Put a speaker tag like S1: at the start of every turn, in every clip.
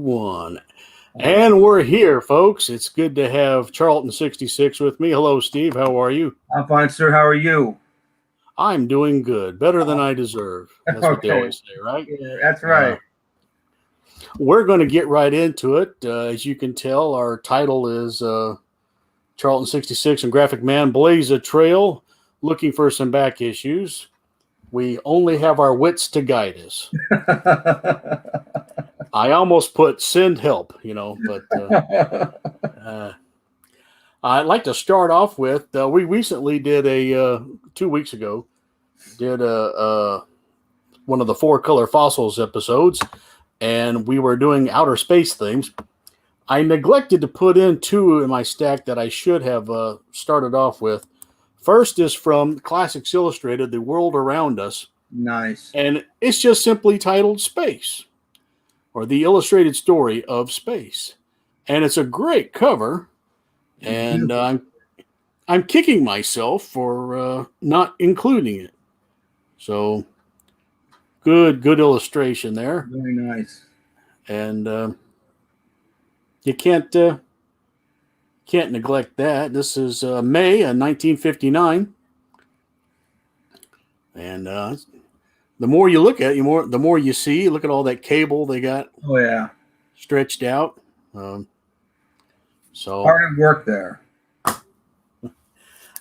S1: 1. And we're here, folks. It's good to have Charlton 66 with me. Hello, Steve. How are you?
S2: I'm fine, sir. How are you?
S1: I'm doing good. Better than I deserve. That's what they always say, right?
S2: Yeah, that's right.
S1: We're going to get right into it. As you can tell, our title is Charlton 66 and Graphic Man Blaze a Trail, looking for some back issues. We only have our wits to guide us. I almost put send help, but I'd like to start off with, we recently did 2 weeks ago, did one of the 4 Color Fossils episodes, and we were doing outer space things. I neglected to put in 2 in my stack that I should have started off with. First is from Classics Illustrated, The World Around Us.
S2: Nice.
S1: And it's just simply titled Space, or The Illustrated Story of Space. And it's a great cover, and I'm kicking myself for not including it. So, good illustration there.
S2: Very nice.
S1: And you can't neglect that. This is May of 1959. And the more you look at it, the more you see. Look at all that cable they got.
S2: Oh yeah,
S1: stretched out. So
S2: hard work there.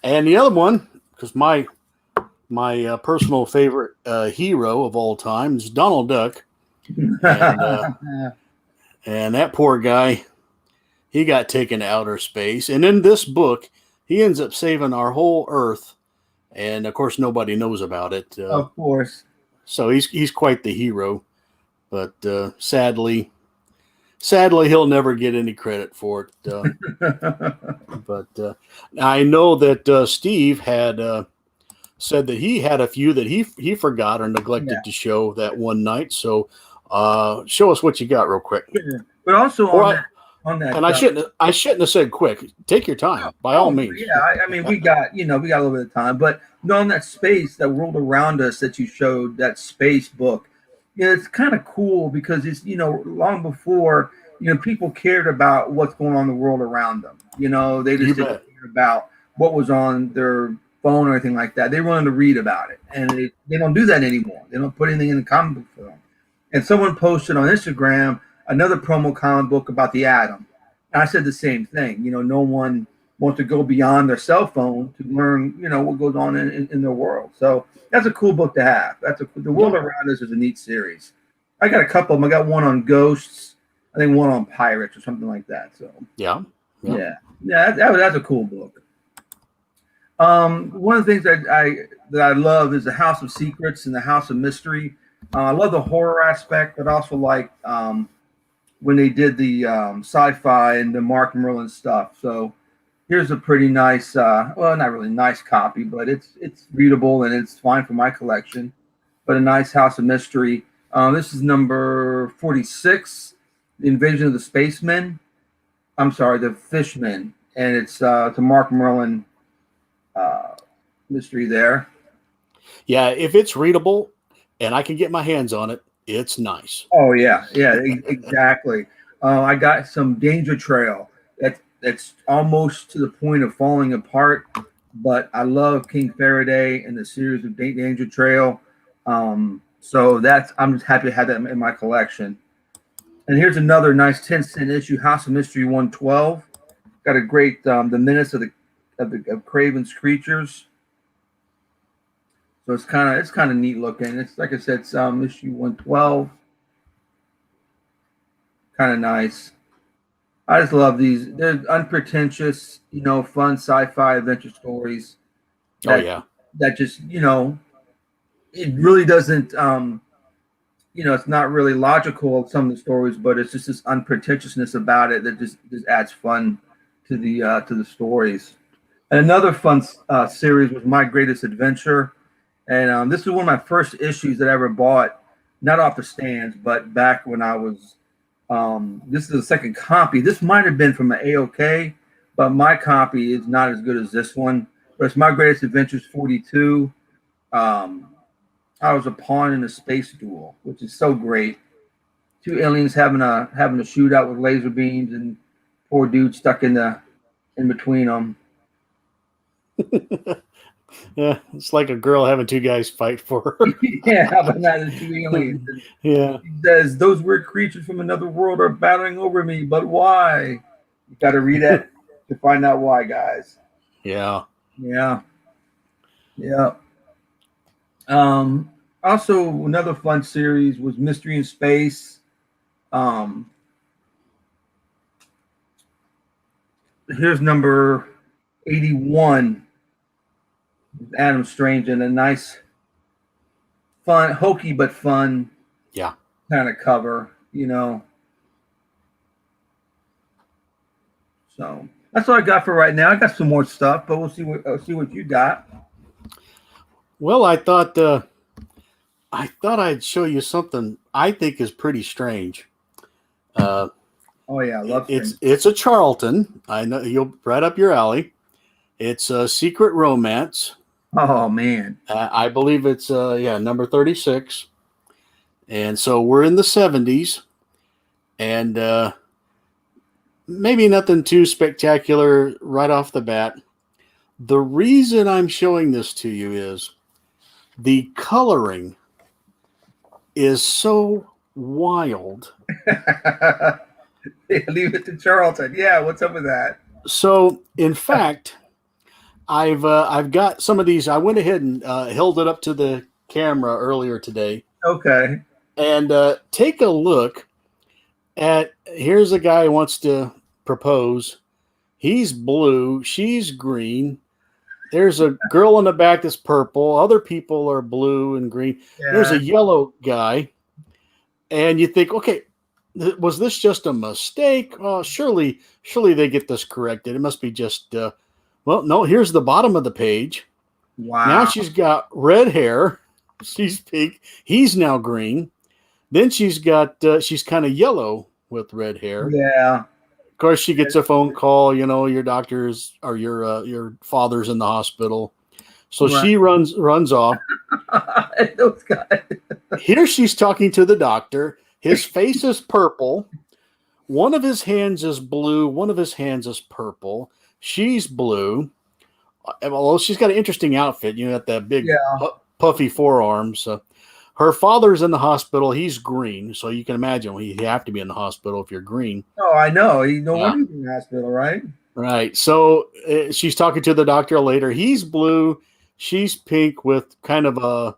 S1: And the other one, because my personal favorite hero of all time is Donald Duck, and that poor guy, he got taken to outer space. And in this book, he ends up saving our whole Earth, and of course nobody knows about it.
S2: Of course.
S1: So he's quite the hero, but sadly he'll never get any credit for it. But I know that Steve had said that he had a few that he forgot or neglected to show that one night. So show us what you got real quick.
S2: But also on that,
S1: and I shouldn't have said quick. Take your time, by all means.
S2: Yeah, I mean we got a little bit of time, but on that space, that world around us that you showed, that space book, it's kind of cool because it's long before people cared about what's going on in the world around them. They just didn't care about what was on their phone or anything like that. They wanted to read about it, and they don't do that anymore. They don't put anything in the comic book for them. And someone posted on Instagram another promo comic book about the atom. And I said the same thing. No one wants to go beyond their cell phone to learn, what goes on in their world. So that's a cool book to have. The World Around Us is a neat series. I got a couple of them. I got one on ghosts. I think one on pirates or something like that. So that's a cool book. One of the things that I love is the House of Secrets and the House of Mystery. I love the horror aspect, but also like when they did the sci-fi and the Mark Merlin stuff. So here's a pretty nice, not really nice copy, but it's readable and it's fine for my collection. But a nice House of Mystery. This is number 46, The Invasion of the Spacemen. I'm sorry, the Fishmen, and it's a Mark Merlin mystery there.
S1: Yeah, if it's readable and I can get my hands on it, it's nice.
S2: Oh yeah, exactly. I got some Danger Trail that's almost to the point of falling apart, but I love King Faraday and the series of Danger Trail. So I'm just happy to have that in my collection. And here's another nice 10-cent issue, House of Mystery 112. Got a great the Menace of Craven's Creatures. So it's kind of neat looking. It's like I said, it's issue 112. Kind of nice. I just love these. They're unpretentious, fun sci-fi adventure stories. That just, it really doesn't, it's not really logical, some of the stories, but it's just this unpretentiousness about it that just adds fun to the stories. And another fun series was My Greatest Adventure. And this is one of my first issues that I ever bought, not off the stands, but back when I was, this is the second copy. This might have been from an AOK, but my copy is not as good as this one. But it's My Greatest Adventures 42. I was a pawn in a space duel, which is so great. two aliens having a shootout with laser beams, and poor dude stuck in between them.
S1: Yeah, it's like a girl having two guys fight for her.
S2: Yeah, how about that? The two aliens. And
S1: Yeah.
S2: he says, "Those weird creatures from another world are battering over me, but why?" You got to read it to find out why, guys.
S1: Yeah.
S2: Yeah. Yeah. Also, another fun series was Mystery in Space. Here's number 81. Adam Strange, and a nice, fun, hokey but fun,
S1: Yeah,
S2: kind of cover, So that's all I got for right now. I got some more stuff, but we'll see what you got.
S1: Well, I thought I'd show you something I think is pretty strange.
S2: Oh yeah, I love
S1: it's a Charlton. I know you'll right up your alley. It's a secret romance.
S2: Oh man,
S1: I believe it's number 36, and so we're in the 70s, and maybe nothing too spectacular right off the bat. The reason I'm showing this to you is the coloring is so wild.
S2: Leave it to Charlton. Yeah, what's up with that?
S1: So, in fact, I've got some of these. I went ahead and held it up to the camera earlier today.
S2: Okay.
S1: And take a look at. Here's a guy who wants to propose. He's blue. She's green. There's a girl in the back that's purple. Other people are blue and green. Yeah. There's a yellow guy. And you think, okay, was this just a mistake? Oh, surely they get this corrected. It must be just, well, no, here's the bottom of the page.
S2: Wow.
S1: Now she's got red hair. She's pink. He's now green. Then she's got, she's kind of yellow with red hair.
S2: Yeah.
S1: Of course, she gets a phone call, your doctor's or your father's in the hospital. So right. She runs off.
S2: Those guys.
S1: Here she's talking to the doctor. His face is purple. One of his hands is blue. One of his hands is purple. She's blue. Although she's got an interesting outfit. Got that big puffy forearms. Her father's in the hospital. He's green. So you can imagine you have to be in the hospital if you're green.
S2: Oh, I know. No wonder he's in the hospital, right?
S1: Right. So she's talking to the doctor later. He's blue. She's pink with kind of a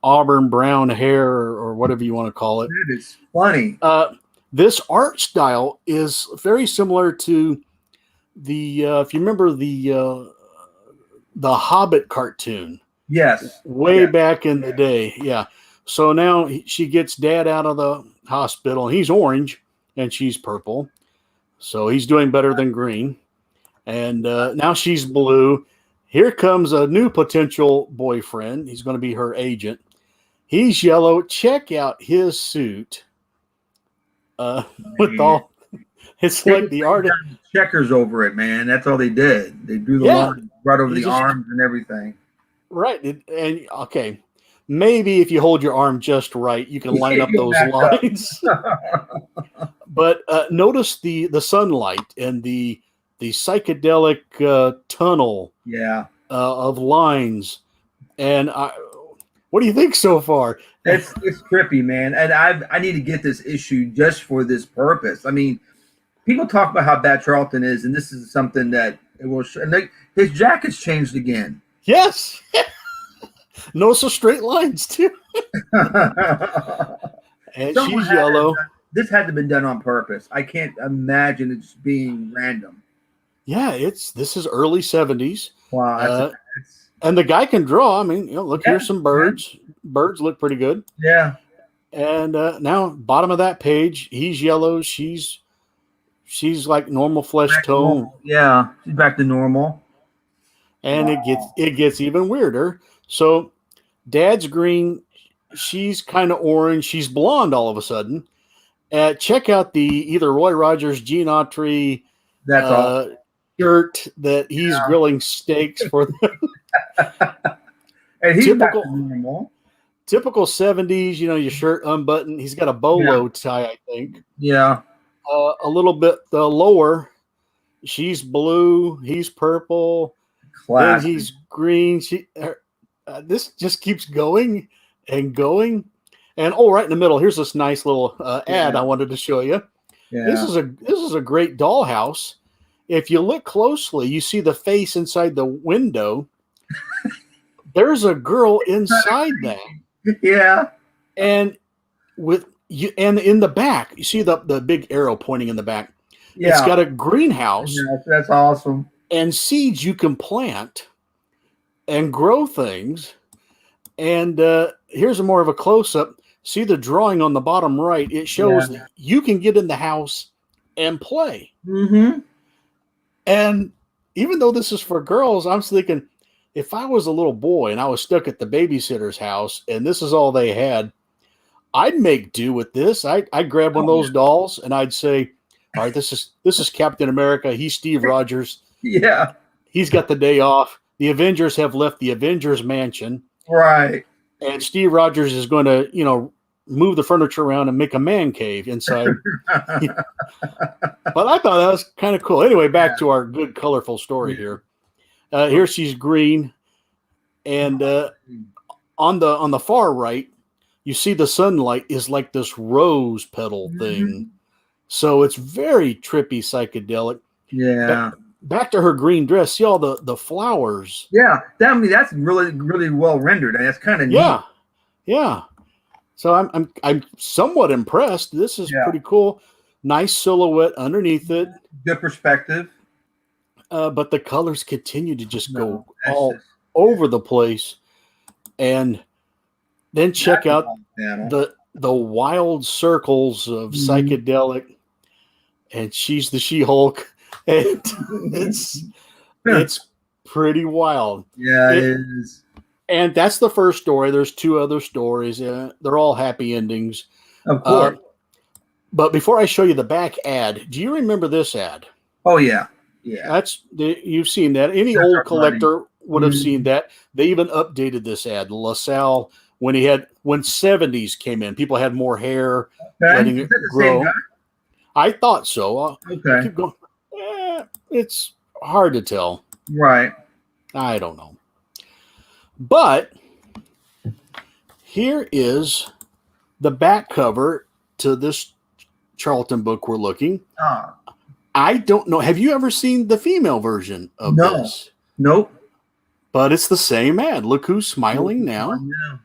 S1: auburn brown hair or whatever you want to call it.
S2: That is funny.
S1: This art style is very similar to the if you remember the Hobbit cartoon.
S2: Yes.
S1: Way back in the day. Yeah. So now she gets dad out of the hospital. He's orange and she's purple. So he's doing better than green. And now she's blue. Here comes a new potential boyfriend. He's going to be her agent. He's yellow. Check out his suit. With all, it's like the art.
S2: Checkers over it, man. That's all they did. They drew the line right over the arms and everything.
S1: Right. And okay, maybe if you hold your arm just right, you can line up those lines. But notice the sunlight and the psychedelic tunnel of lines. And what do you think so far?
S2: It's trippy, man. And I need to get this issue just for this purpose. I mean, people talk about how bad Charlton is, and this is something that it will. His jacket's changed again.
S1: Yes. Notice the straight lines too. And she's yellow.
S2: This had to have been done on purpose. I can't imagine it just being random.
S1: Yeah, this is early 70s.
S2: Wow.
S1: And the guy can draw. I mean, look, here's some birds. Yeah. Birds look pretty good.
S2: Yeah.
S1: And now, bottom of that page, he's yellow. She's like normal flesh tone.
S2: Yeah, she's back to normal.
S1: And it gets even weirder. So, dad's green. She's kind of orange. She's blonde all of a sudden. Check out the either Roy Rogers, Gene Autry shirt that he's grilling steaks for them.
S2: And he's typical. Back to normal.
S1: typical 70s, your shirt unbuttoned. He's got a bolo tie, I think.
S2: Yeah.
S1: A little bit lower, she's blue, he's purple,
S2: Classic.
S1: then he's green. This just keeps going and going. And right in the middle, here's this nice little ad I wanted to show you.
S2: Yeah.
S1: This is a great dollhouse. If you look closely, you see the face inside the window. There's a girl inside that.
S2: Yeah.
S1: And and in the back, you see the big arrow pointing in the back.
S2: Yeah.
S1: It's got a greenhouse.
S2: Yeah, that's awesome.
S1: And seeds you can plant and grow things. And here's more of a close-up. See the drawing on the bottom right? It shows that you can get in the house and play.
S2: Mm-hmm.
S1: And even though this is for girls, I'm thinking, if I was a little boy and I was stuck at the babysitter's house and this is all they had, I'd make do with this. I'd grab one of those dolls and I'd say, all right, this is Captain America. He's Steve Rogers.
S2: Yeah.
S1: He's got the day off. The Avengers have left the Avengers mansion.
S2: Right.
S1: And Steve Rogers is going to, move the furniture around and make a man cave inside. But I thought that was kind of cool. Anyway, back to our good, colorful story here. Here she's green. And on the far right, you see the sunlight is like this rose petal thing. So it's very trippy, psychedelic.
S2: Yeah.
S1: Back to her green dress. See all the flowers.
S2: Yeah. That's really, really well rendered. And that's kind of neat.
S1: Yeah. So I'm somewhat impressed. This is pretty cool. Nice silhouette underneath it.
S2: Good perspective.
S1: But the colors continue to just go all over the place. And then check out the wild circles of psychedelic. And she's the She-Hulk. And it's pretty wild.
S2: Yeah, it is.
S1: And that's the first story. There's 2 other stories. They're all happy endings.
S2: Of course.
S1: But before I show you the back ad, do you remember this ad?
S2: Oh, yeah. Yeah.
S1: You've seen that. Any old collector would have seen that. They even updated this ad. LaSalle, when 70s came in, people had more hair, letting it grow. I thought so.
S2: Okay.
S1: Keep going. It's hard to tell.
S2: Right.
S1: I don't know. But here is the back cover to this Charlton book we're looking. I don't know. Have you ever seen the female version of this?
S2: Nope.
S1: But it's the same ad. Look who's smiling now.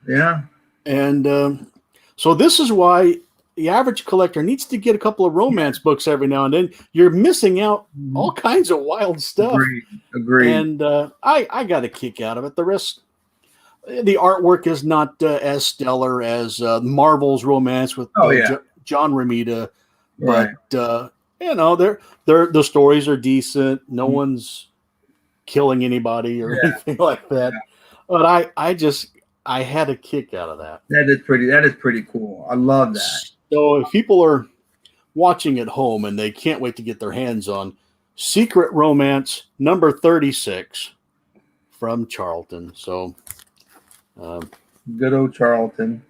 S2: Yeah.
S1: And so this is why the average collector needs to get a couple of romance books every now and then. You're missing out all kinds of wild stuff.
S2: Agreed.
S1: And I got a kick out of it. The rest, the artwork is not as stellar as Marvel's romance with John Romita, but the stories are decent. No one's killing anybody or anything like that. But I had a kick out of that.
S2: That is pretty cool. I love that.
S1: So if people are watching at home and they can't wait to get their hands on Secret Romance number 36 from Charlton. So
S2: good old Charlton.
S1: In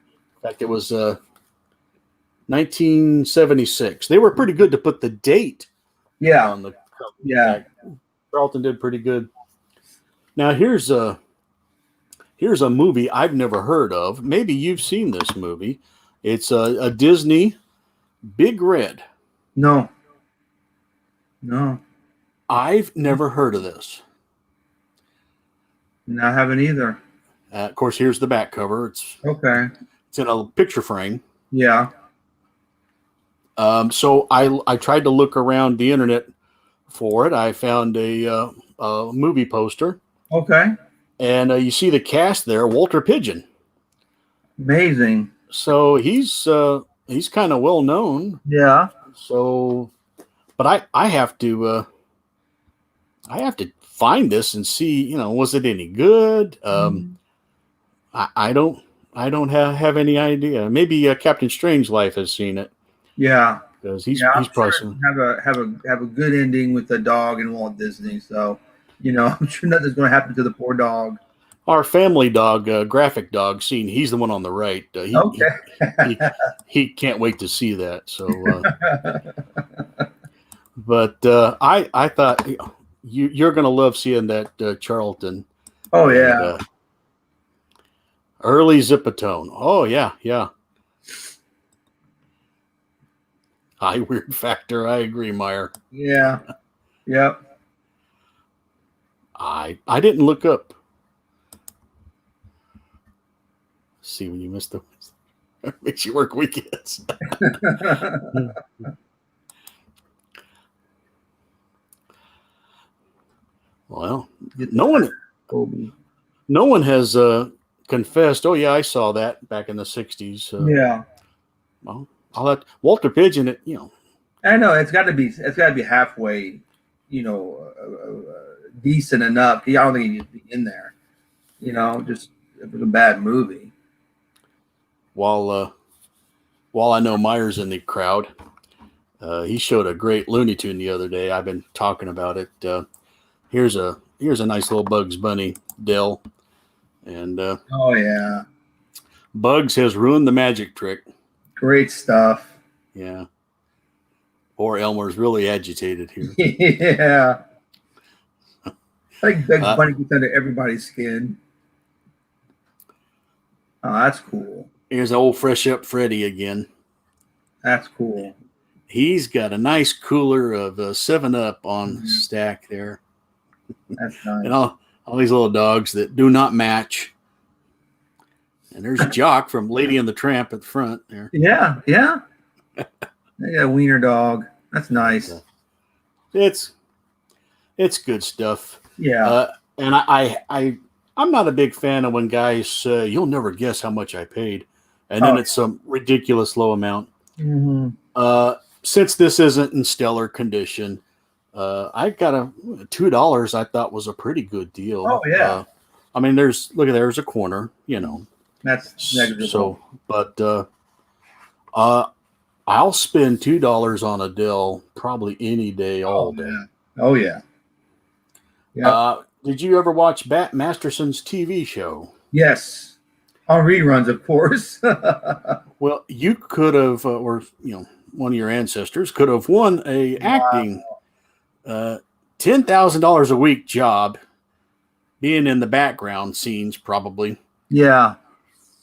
S1: fact, it was 1976. They were pretty good to put the date on the cover.
S2: Yeah.
S1: Charlton did pretty good. Now here's a movie I've never heard of. Maybe you've seen this movie. It's a Disney Big Red.
S2: No.
S1: I've never heard of this.
S2: No, I haven't either.
S1: Of course, here's the back cover. It's in a picture frame.
S2: Yeah.
S1: So I tried to look around the internet for it. I found a movie poster.
S2: Okay.
S1: And you see the cast there, Walter Pidgeon.
S2: Amazing.
S1: So he's kind of well known.
S2: Yeah.
S1: So, but I have to find this and see, was it any good? I don't have any idea. Maybe Captain Strangelove has seen it.
S2: Yeah.
S1: Because he's
S2: probably
S1: sure
S2: have a good ending with the dog and Walt Disney. So, I'm sure nothing's going to happen to the poor dog.
S1: our family dog, graphic dog scene, he's the one on the right.
S2: Okay.
S1: He can't wait to see that. So, but I thought you're going to love seeing that Charlton.
S2: Oh
S1: And,
S2: yeah.
S1: early Zipatone. Oh yeah, yeah. High weird factor. I agree, Meyer.
S2: Yeah. Yep.
S1: I didn't look up. See when you miss the makes you work weekends. Well, no one has confessed. Oh yeah, I saw that back in the '60s.
S2: Yeah.
S1: Well, I'll let Walter Pigeon.
S2: I know it's got to be halfway, decent enough. I don't think he needs to be in there. Just it was a bad movie.
S1: While I know Meyer's in the crowd, he showed a great Looney Tune the other day. I've been talking about it. Here's a nice little Bugs Bunny, Dell, and
S2: Oh yeah,
S1: Bugs has ruined the magic trick.
S2: great stuff.
S1: Yeah, poor Elmer's really agitated here.
S2: Yeah, I think Bugs Bunny gets under everybody's skin. Oh, that's cool.
S1: Here's old Fresh Up Freddy again.
S2: That's cool.
S1: He's got a nice cooler of 7-Up on stack there.
S2: That's nice.
S1: And all these little dogs that do not match. And there's Jock from Lady and the Tramp at the front there.
S2: Yeah, yeah. They got a wiener dog. That's nice.
S1: It's good stuff.
S2: Yeah.
S1: And I'm not a big fan of when guys say, you'll never guess how much I paid. And then it's some ridiculous low amount.
S2: Mm-hmm.
S1: Since this isn't in stellar condition, I got $2 I thought was a pretty good deal.
S2: Oh, yeah.
S1: I mean, there's a corner,
S2: That's negligible.
S1: So, but I'll spend $2 on a Dell probably any day, all day.
S2: Yeah. Oh, yeah. Yeah.
S1: Did you ever watch Bat Masterson's TV show?
S2: Yes. On reruns, of course.
S1: Well, you could have, or one of your ancestors could have won a acting $10,000 a week job, being in the background scenes, probably.
S2: Yeah.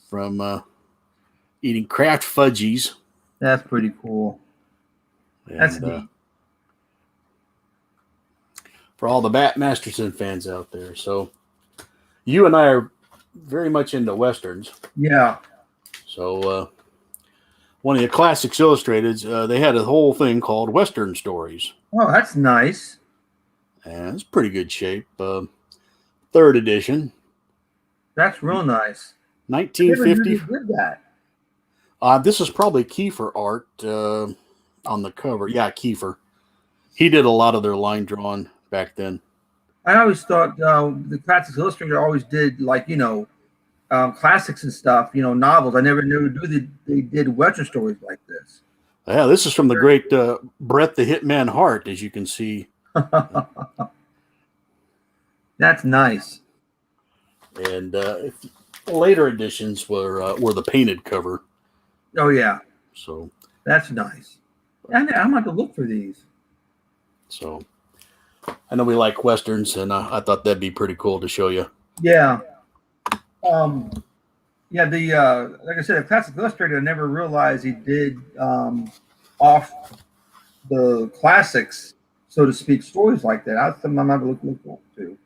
S1: From eating Kraft Fudgies.
S2: That's pretty cool.
S1: And,
S2: that's neat.
S1: For all the Bat Masterson fans out there. So you and I are very much into Westerns.
S2: Yeah.
S1: So one of the Classics Illustrated, they had a whole thing called Western Stories.
S2: Oh, that's nice.
S1: And it's pretty good shape. 3rd edition.
S2: That's real nice.
S1: 1950.
S2: Did that.
S1: This is probably Kiefer art on the cover. Yeah, Kiefer. He did a lot of their line drawing back then.
S2: I always thought the Classics Illustrator always did classics and stuff, novels. I never knew they did Western stories like this.
S1: Yeah, this is from the great Bret the Hitman Hart, as you can see.
S2: That's nice.
S1: And later editions were the painted cover.
S2: Oh yeah.
S1: So
S2: that's nice. I'm going to look for these.
S1: So I know we like Westerns, and I thought that'd be pretty cool to show you.
S2: Yeah. Yeah, like I said, the Classic Illustrator, I never realized he did off the classics, so to speak, stories like that. I thought I might look forward to.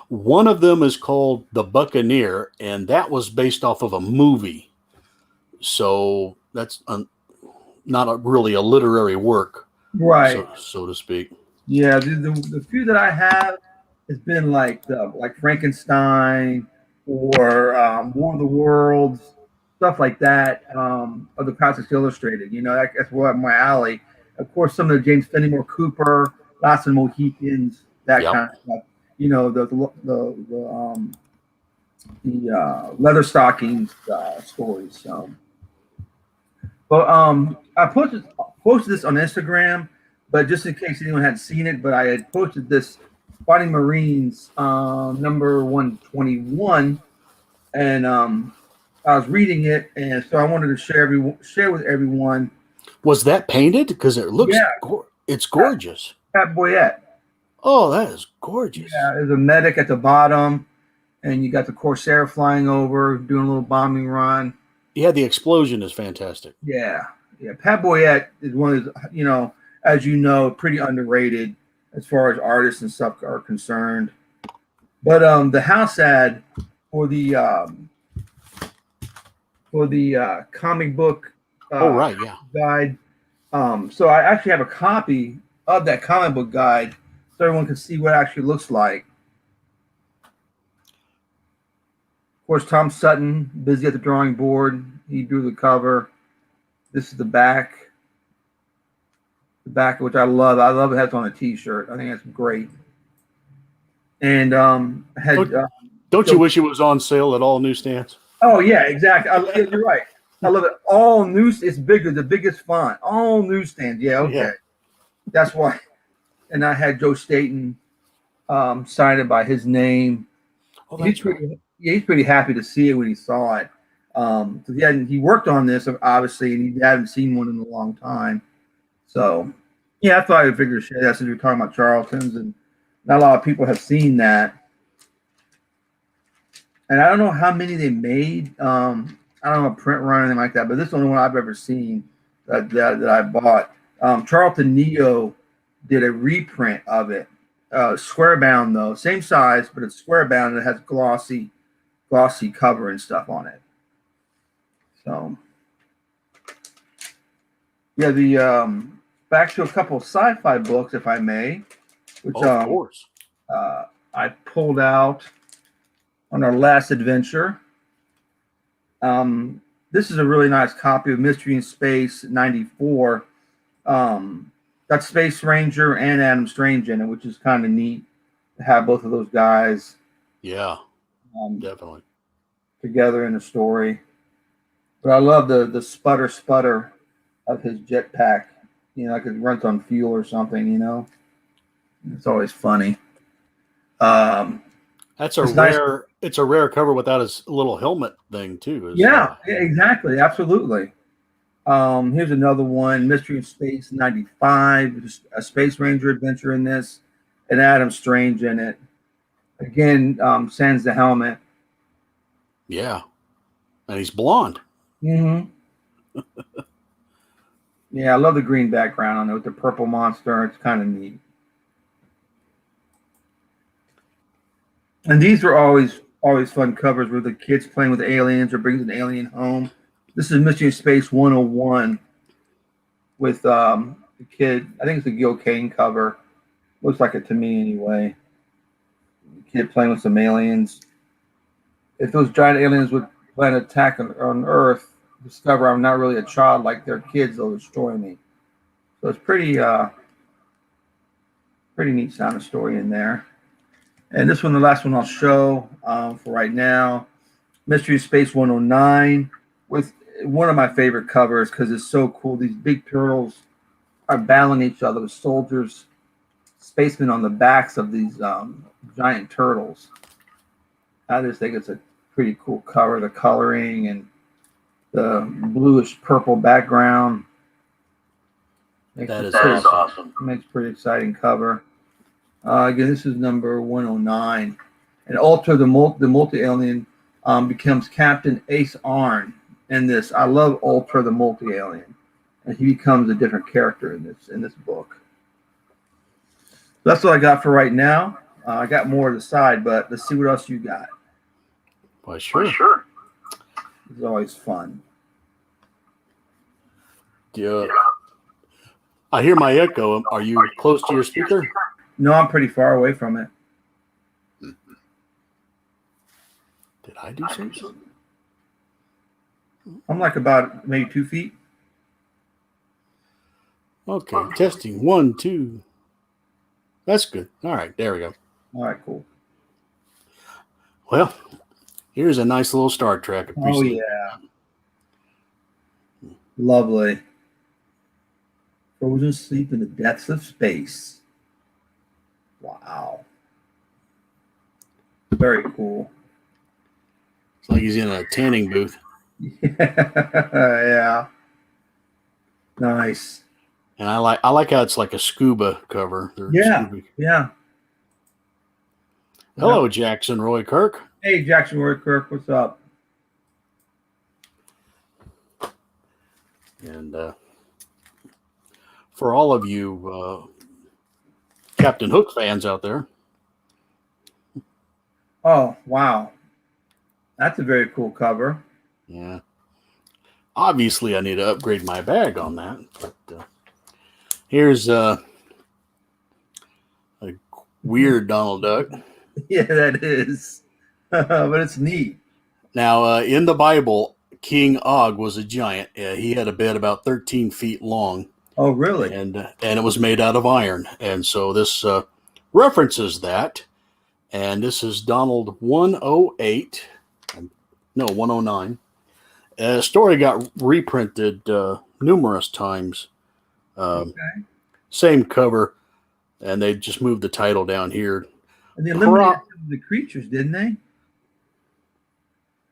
S1: One of them is called The Buccaneer, and that was based off of a movie. So that's not really a literary work,
S2: right?
S1: So to speak.
S2: Yeah, the few that I have has been like Frankenstein or War of the Worlds, stuff like that, of the Classics Illustrated. That's what my alley. Of course, some of the James Fenimore Cooper, Lots of Mohicans, that kind of stuff. The leather stockings stories. But I posted this on Instagram, but just in case anyone hadn't seen it, but I had posted this Fighting Marines, number 121, and I was reading it, and so I wanted to share with everyone.
S1: Was that painted? Because it looks,
S2: Yeah,
S1: it's gorgeous.
S2: Pat Boyette.
S1: Oh, that is gorgeous.
S2: Yeah, there's a medic at the bottom, and you got the Corsair flying over, doing a little bombing run.
S1: Yeah, the explosion is fantastic.
S2: Yeah. Pat Boyette is one of those, as you know, pretty underrated as far as artists and stuff are concerned. But the house ad for the comic book
S1: Right, yeah.
S2: guide. So I actually have a copy of that comic book guide so everyone can see what it actually looks like. Of course, Tom Sutton, busy at the drawing board. He drew the cover. This is the back. The back, which I love. I love it has on a T-shirt. I think that's great. And
S1: don't you wish it was on sale at all newsstands?
S2: Oh yeah, exactly. You're right. I love it. All news. It's bigger, the biggest font. All newsstands. Yeah, okay. Yeah. That's why. And I had Joe Staten sign it by his name.
S1: Oh, that's right.
S2: He's pretty happy to see it when he saw it. He worked on this obviously, and he hadn't seen one in a long time. So, yeah, I thought I'd figure to share that since we're talking about Charlton's, and not a lot of people have seen that. And I don't know how many they made. I don't know a print run or anything like that, but this is the only one I've ever seen that I bought. Charlton Neo did a reprint of it, square bound though, same size, but it's square bound and it has glossy cover and stuff on it. So, yeah, the back to a couple of sci-fi books, if I may, which
S1: of course
S2: I pulled out on our last adventure. This is a really nice copy of Mystery in Space '94. Got Space Ranger and Adam Strange in it, which is kind of neat to have both of those guys.
S1: Yeah, definitely
S2: together in a story. But I love the sputter of his jetpack. Like it runs on fuel or something. It's always funny.
S1: That's a rare. Nice. It's a rare cover without his little helmet thing too.
S2: Yeah, exactly, absolutely. Here's another one: Mystery in Space '95. A Space Ranger adventure in this, and Adam Strange in it. Again, sans the helmet.
S1: Yeah, and he's blonde.
S2: Mm-hmm. Yeah, I love the green background on it with the purple monster. It's kind of neat. And these were always fun covers where the kids playing with aliens or brings an alien home. This is Mystery in Space 101 with the kid. I think it's a Gil Kane cover. Looks like it to me anyway. The kid playing with some aliens. If those giant aliens would plan an attack on Earth, discover I'm not really a child like their kids, they'll destroy me. So it's pretty neat sounding story in there. And this one, the last one I'll show for right now, Mystery of Space 109, with one of my favorite covers because it's so cool. These big turtles are battling each other with soldiers, spacemen on the backs of these giant turtles. I just think it's a pretty cool cover. The coloring and the bluish purple background.
S1: That is awesome.
S2: Makes pretty exciting cover. Again, this is number 109. And Ultra, the multi-alien, becomes Captain Ace Arn in this. I love Ultra, the multi-alien. And he becomes a different character in this book. So that's what I got for right now. I got more to the side, but let's see what else you got.
S1: Well, sure.
S2: It's always fun.
S1: Yeah. I hear my echo. Are you close to your speaker?
S2: No, I'm pretty far away from it.
S1: Did I do something?
S2: I'm like about maybe 2 feet.
S1: Okay, testing 1, 2. That's good. All right, there we go.
S2: All right, cool.
S1: Well, here's a nice little Star Trek.
S2: Oh, yeah. Lovely. Frozen asleep in the depths of space. Wow. Very cool.
S1: It's like he's in a tanning booth.
S2: Yeah. Nice.
S1: And I like how it's like a scuba cover.
S2: Yeah.
S1: Scuba.
S2: Yeah.
S1: Hello, Jackson Roy Kirk.
S2: Hey, Jackson Roy Kirk. What's up?
S1: And for all of you Captain Hook fans out there.
S2: Oh, wow. That's a very cool cover.
S1: Yeah. Obviously, I need to upgrade my bag on that. But here's a weird Donald Duck.
S2: Yeah, that is. But it's neat.
S1: Now, in the Bible, King Og was a giant. He had a bed about 13 feet long.
S2: Oh, really?
S1: And it was made out of iron. And so this references that. And this is Donald 108. No, 109. The story got reprinted numerous times.
S2: Okay.
S1: Same cover. And they just moved the title down here.
S2: And they eliminated some of the creatures, didn't they?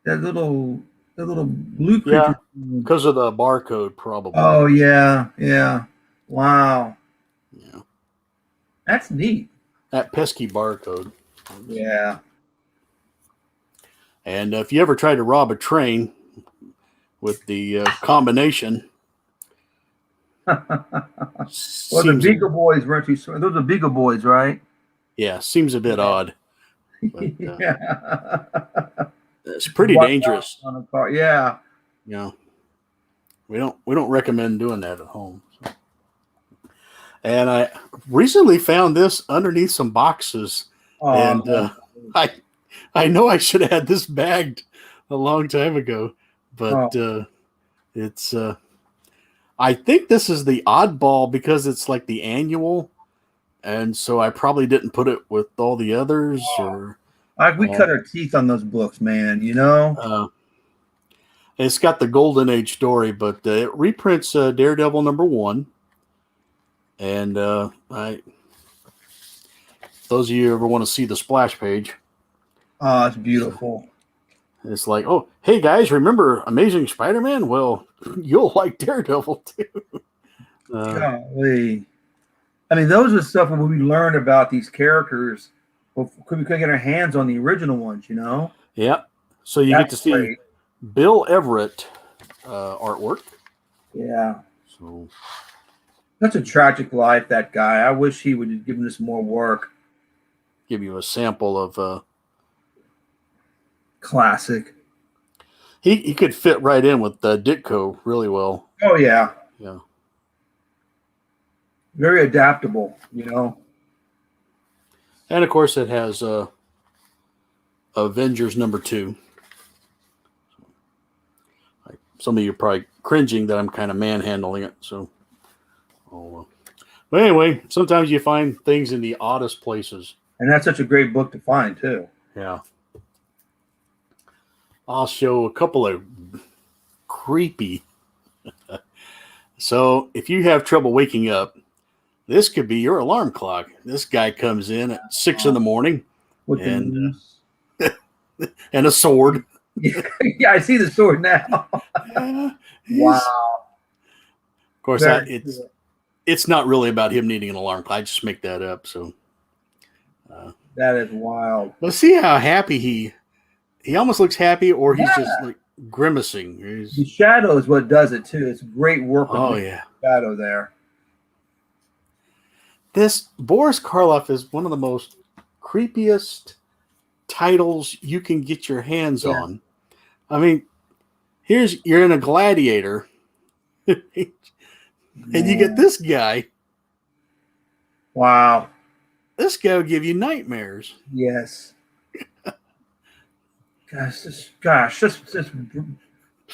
S2: That little blue creature.
S1: Yeah, because of the barcode, probably.
S2: Oh, yeah. Yeah. Wow.
S1: Yeah.
S2: That's neat.
S1: That pesky barcode.
S2: Yeah.
S1: And if you ever try to rob a train with the combination.
S2: Well, the Beagle Boys weren't too smart. Those are Beagle Boys, right?
S1: Yeah, seems a bit odd. But,
S2: Yeah.
S1: it's pretty dangerous.
S2: On a car. Yeah.
S1: You know, we don't recommend doing that at home. So. And I recently found this underneath some boxes, and I know I should have had this bagged a long time ago, but it's I think this is the oddball because it's like the annual, and so I probably didn't put it with all the others. Or
S2: we cut our teeth on those books, man. You know.
S1: It's got the Golden Age story, but it reprints Daredevil #1. And those of you who ever want to see the splash page.
S2: Oh, it's beautiful.
S1: It's like, oh, hey guys, remember Amazing Spider-Man? Well, you'll like Daredevil too.
S2: Golly. I mean, those are stuff when we learned about these characters. We couldn't get our hands on the original ones, you know?
S1: Yeah. So you get to see Bill Everett artwork.
S2: Yeah.
S1: So
S2: that's a tragic life, that guy. I wish he would have given us more work.
S1: Give you a sample of
S2: classic.
S1: He could fit right in with Ditko really well.
S2: Oh yeah.
S1: Yeah.
S2: Very adaptable, you know.
S1: And of course it has Avengers #2. Some of you are probably cringing that I'm kind of manhandling it. So, but anyway, sometimes you find things in the oddest places.
S2: And that's such a great book to find too.
S1: Yeah. I'll show a couple of creepy. So if you have trouble waking up, this could be your alarm clock. This guy comes in at 6 in the morning and a sword.
S2: Yeah, I see the sword now. Wow.
S1: Of course, it's not really about him needing an alarm clock. I just make that up. So
S2: that is wild.
S1: But see how happy he almost looks happy, or he's just like grimacing.
S2: The shadow is what does it too. It's great work.
S1: Oh yeah,
S2: shadow there.
S1: This Boris Karloff is one of the most creepiest titles you can get your hands on. I mean, you're in a gladiator, and you get this guy.
S2: Wow.
S1: This guy will give you nightmares.
S2: Yes. Gosh, this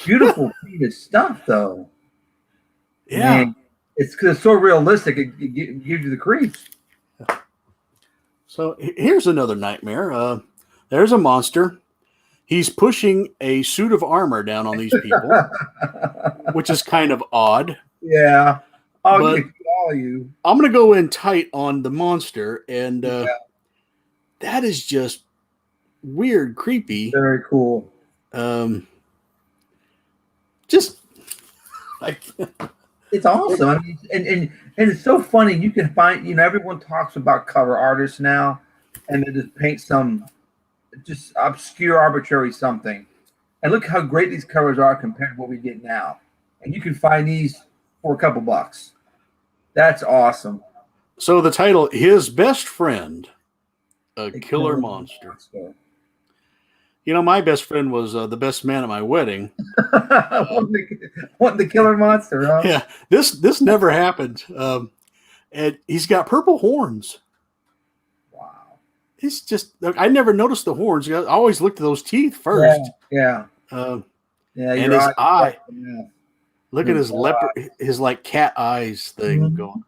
S2: beautiful stuff, though.
S1: Yeah.
S2: Man, it's so realistic. It gives you the creeps.
S1: So here's another nightmare. There's a monster. He's pushing a suit of armor down on these people, which is kind of odd.
S2: Yeah. I'll get all you.
S1: I'm going to go in tight on the monster, and that is just weird, creepy.
S2: Very cool.
S1: Just like
S2: It's awesome. I mean, and it's so funny. You can find, everyone talks about cover artists now, and they just paint some just obscure, arbitrary something. And look how great these covers are compared to what we get now. And you can find these for a couple bucks. That's awesome.
S1: so the title, His Best Friend, a Killer Monster. My best friend was the best man at my wedding.
S2: What the killer monster, huh?
S1: Yeah, this never happened. And he's got purple horns.
S2: Wow.
S1: He's just, I never noticed the horns. I always looked at those teeth first.
S2: Yeah.
S1: And
S2: Your
S1: his eye.
S2: Yeah.
S1: Look at his leopard, his like cat eyes thing going.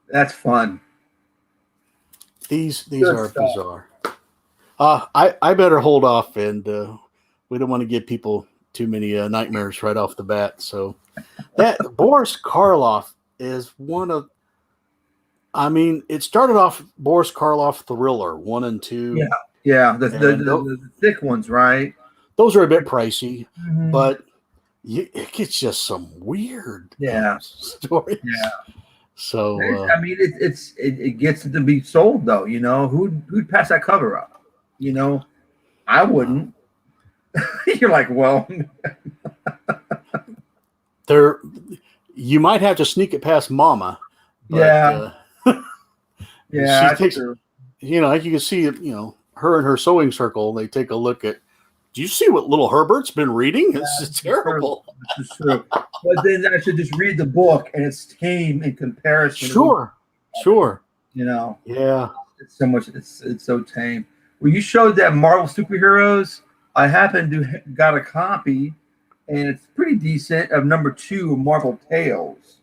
S2: That's fun.
S1: These are bizarre. I better hold off, and we don't want to give people too many nightmares right off the bat. So that Boris Karloff is one of. I mean, it started off Boris Karloff thriller 1 and 2.
S2: Yeah, the thick ones, right?
S1: Those are a bit pricey, but it gets just some weird stories. Yeah. So
S2: I mean, it gets to be sold though. Who'd pass that cover up? I wouldn't. You're like, well,
S1: you might have to sneak it past Mama.
S2: But,
S1: she takes, true. Like you can see, her and her sewing circle. They take a look at. Do you see what little Herbert's been reading? It's terrible.
S2: This is true. But then I should just read the book, and it's tame in comparison.
S1: Sure.
S2: Yeah. It's so much. It's so tame. Well, you showed that Marvel superheroes. I happened to got a copy, and it's pretty decent of number 2 of Marvel Tales.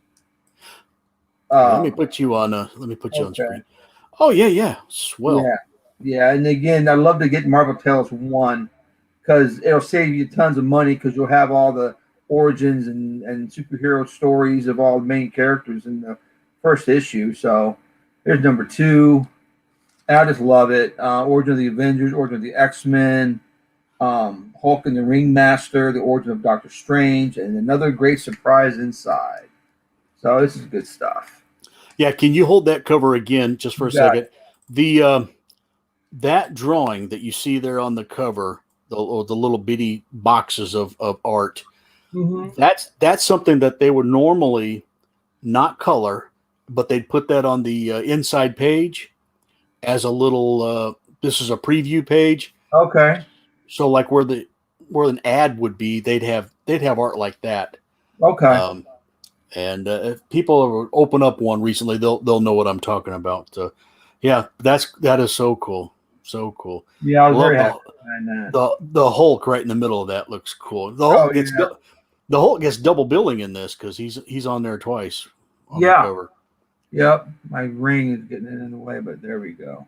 S1: Let me put you on. On screen. Oh yeah, swell.
S2: Yeah, and again, I love to get Marvel Tales 1 because it'll save you tons of money because you'll have all the origins and superhero stories of all the main characters in the first issue. So there's number 2. And I just love it. Origin of the Avengers, Origin of the X-Men, Hulk and the Ringmaster, the origin of Doctor Strange, and another great surprise inside. So this is good stuff.
S1: Yeah, can you hold that cover again just for a second? The that drawing that you see there on the cover, the little bitty boxes of art, that's something that they would normally not color, but they'd put that on the inside page as a little. This is a preview page.
S2: Okay.
S1: So like where an ad would be, they'd have art like that.
S2: Okay.
S1: And if people open up one recently, they'll know what I'm talking about. Yeah, that is so cool. So cool.
S2: Yeah, I was very happy behind that.
S1: The Hulk right in the middle of that looks cool. The Hulk gets double billing in this because he's on there twice on the cover.
S2: Yep. My ring is getting in the way, but there we go.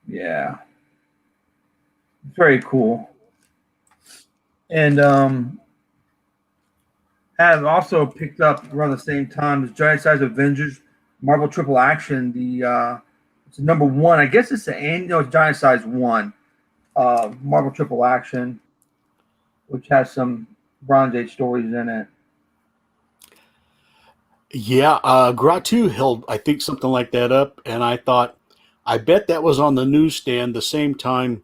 S2: Yeah. Very cool. And have also picked up around the same time as Giant Size Avengers Marvel Triple Action. It's number 1. I guess it's it's Giant Size 1. Marvel Triple Action, which has some Bronze Age stories in it.
S1: Yeah, Gratu held, I think, something like that up, and I thought, I bet that was on the newsstand the same time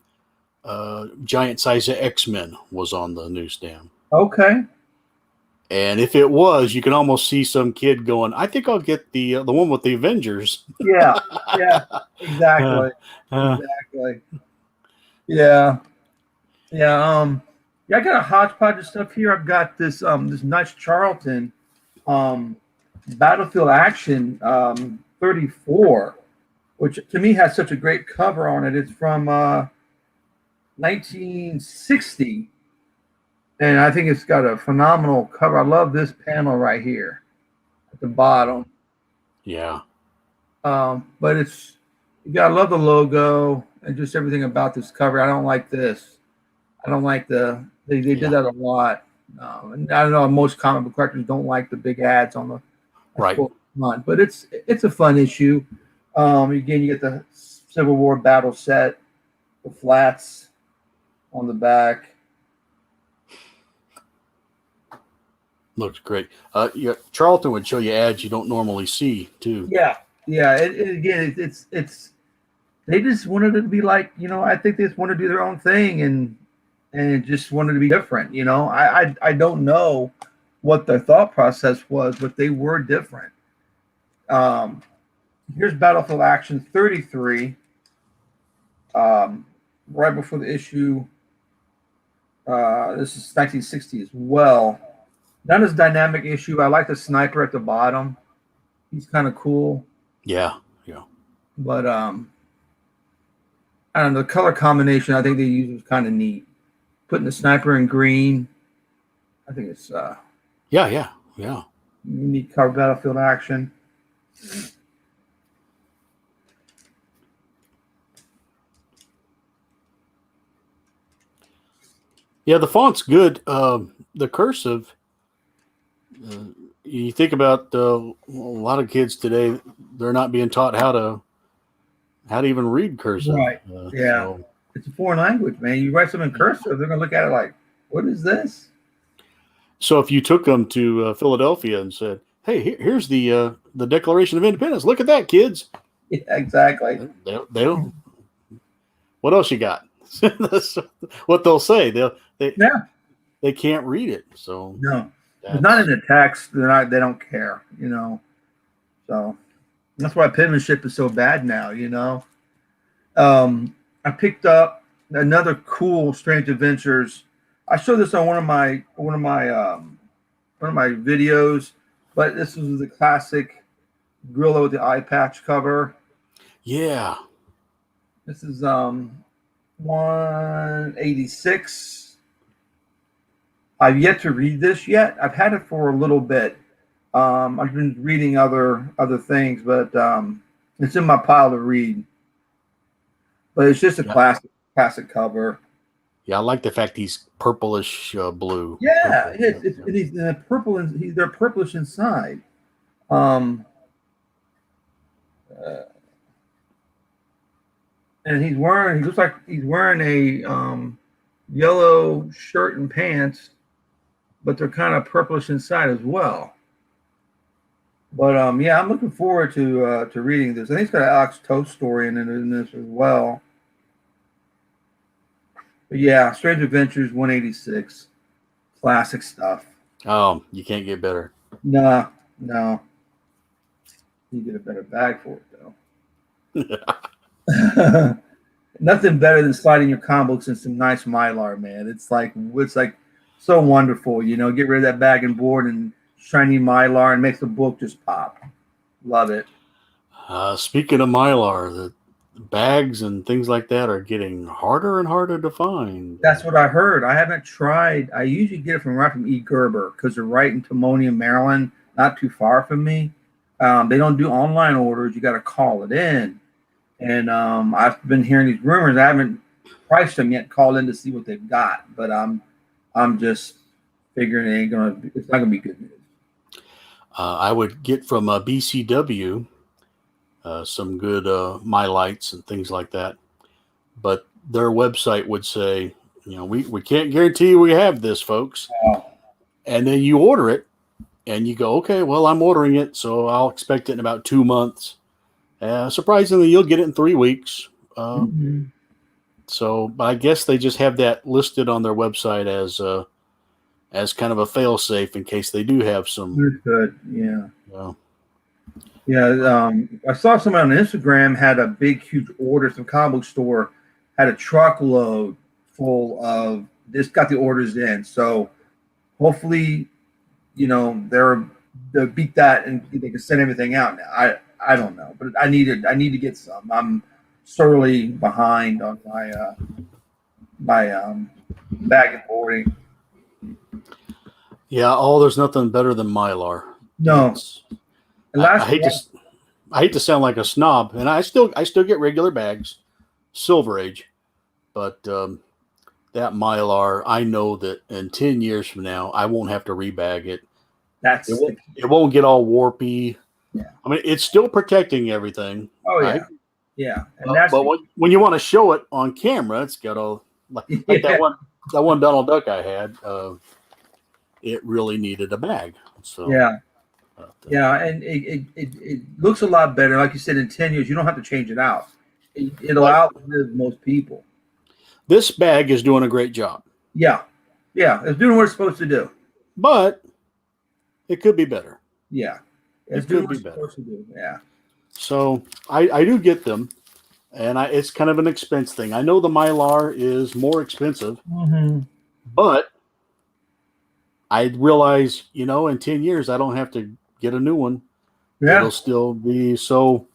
S1: Giant Size X-Men was on the newsstand.
S2: Okay.
S1: And if it was, you can almost see some kid going, I think I'll get the one with the Avengers.
S2: Yeah, exactly. Exactly. Yeah. I got a hodgepodge of stuff here. I've got this nice Charlton Battlefield Action 34, which to me has such a great cover on it. It's from 1960. And I think it's got a phenomenal cover. I love this panel right here at the bottom.
S1: Yeah.
S2: But you gotta love the logo and just everything about this cover. I don't like this. I don't like they did that a lot. And I don't know, most comic book collectors don't like the big ads on the front, but it's a fun issue. Again, you get the Civil War battle set the flats on the back.
S1: Looks great. Charlton would show you ads you don't normally see too.
S2: Yeah, yeah. Again, it's they just wanted it to be like, I think they just want to do their own thing and just wanted to be different. I don't know what their thought process was, but they were different. Here's Battlefield Action 33. Right before the issue. This is 1960 as well. Not as dynamic issue. I like the sniper at the bottom. He's kind of cool.
S1: Yeah.
S2: But I don't know, the color combination I think they used was kind of neat. Putting the sniper in green. I think it's
S1: Yeah.
S2: unique cover Battlefield Action.
S1: Yeah, the font's good. The cursive, you think about a lot of kids today, they're not being taught how to even read cursive.
S2: Right. So. It's a foreign language, man. You write something in cursive, they're going to look at it like, what is this?
S1: So if you took them to Philadelphia and said, hey, here's the Declaration of Independence. Look at that, kids.
S2: Yeah, exactly.
S1: They'll what else you got? That's what they'll say. They can't read it. So
S2: no, it's not in the text. They don't care, So that's why penmanship is so bad now, I picked up another cool Strange Adventures. I showed this on one of my videos, but this was the classic gorilla with the eye patch cover.
S1: Yeah.
S2: This is 186. I've yet to read this yet. I've had it for a little bit. I've been reading other things, but it's in my pile to read. But it's just a classic cover.
S1: Yeah, I like the fact he's purplish blue.
S2: Yeah, he's in a purple, and they're purplish inside. And he looks like he's wearing a yellow shirt and pants, but they're kind of purplish inside as well. But I'm looking forward to reading this. I think it's got an Alex Toth story in this as well. But yeah, Strange Adventures 186, classic stuff.
S1: Oh, you can't get better.
S2: No. You get a better bag for it though. Nothing better than sliding your comic books in some nice Mylar, man. It's like so wonderful, Get rid of that bag and board and shiny Mylar and makes the book just pop. Love it.
S1: Speaking of Mylar, the bags and things like that are getting harder and harder to find.
S2: That's what I heard. I haven't tried. I usually get it from E. Gerber because they're right in Timonium, Maryland, not too far from me. They don't do online orders. You got to call it in. And I've been hearing these rumors. I haven't priced them yet, called in to see what they've got. But I'm just figuring it's not gonna be good news.
S1: I would get from BCW some good My Lights and things like that. But their website would say, we can't guarantee we have this, folks.
S2: Oh.
S1: And then you order it and you go, okay, well, I'm ordering it, so I'll expect it in about 2 months. Surprisingly, you'll get it in 3 weeks. So, but I guess they just have that listed on their website as kind of a fail-safe in case they do have some.
S2: Good, yeah. I saw somebody on Instagram had a big, huge order. Some comic book store had a truckload full of. Just got the orders in, so hopefully, they'll beat that and they can send everything out now. I don't know, but I need to get some. I'm sorely behind on my bag and boarding.
S1: Yeah, there's nothing better than Mylar.
S2: No.
S1: I hate to sound like a snob, and I still get regular bags, Silver Age, but that Mylar, I know that in 10 years from now, I won't have to rebag it. It won't get all warpy.
S2: Yeah.
S1: I mean, it's still protecting everything.
S2: Oh, yeah.
S1: Right?
S2: Yeah, and that's
S1: But when you want to show it on camera, it's got a like
S2: yeah,
S1: that one Donald Duck I had. It really needed a bag. So
S2: yeah, yeah, and it looks a lot better. Like you said, in 10 years, you don't have to change it out. It'll
S1: right.
S2: outlive most people.
S1: This bag is doing a great job,
S2: Yeah, yeah, it's doing what it's supposed to do.
S1: but it could be better.
S2: Yeah, it's
S1: It
S2: doing
S1: could
S2: what
S1: be
S2: it's
S1: better.
S2: supposed to do. Yeah.
S1: So I do get them, and it's kind of an expense thing. I know the Mylar is more expensive,
S2: Mm-hmm.
S1: but I realize, in 10 years, I don't have to get a new one.
S2: Yeah,
S1: It'll still be so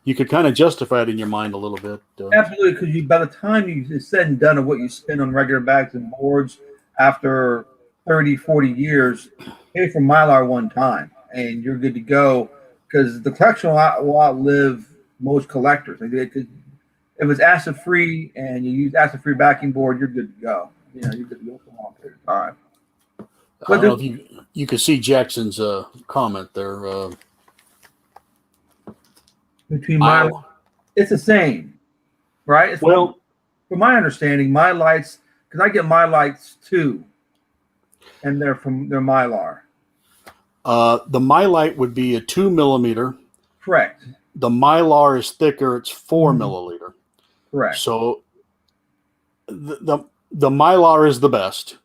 S1: you could kind of justify it in your mind a little bit.
S2: absolutely. Because by the time it's said and done of what you spend on regular bags and boards after 30, 40 years, pay for Mylar one time and you're good to go. Because the collection will outlive most collectors. Like, if it's acid free and you use acid free backing board, you're good to go. You're good to go for a long period of time.
S1: I don't know if you could see Jackson's comment there.
S2: Between my, it's the same, right? From my understanding, my lights, because I get my lights too, and they're Mylar.
S1: The Mylight would be a 2 millimeter.
S2: Correct.
S1: The Mylar is thicker; it's 4 milliliter.
S2: Correct.
S1: So the Mylar is the best,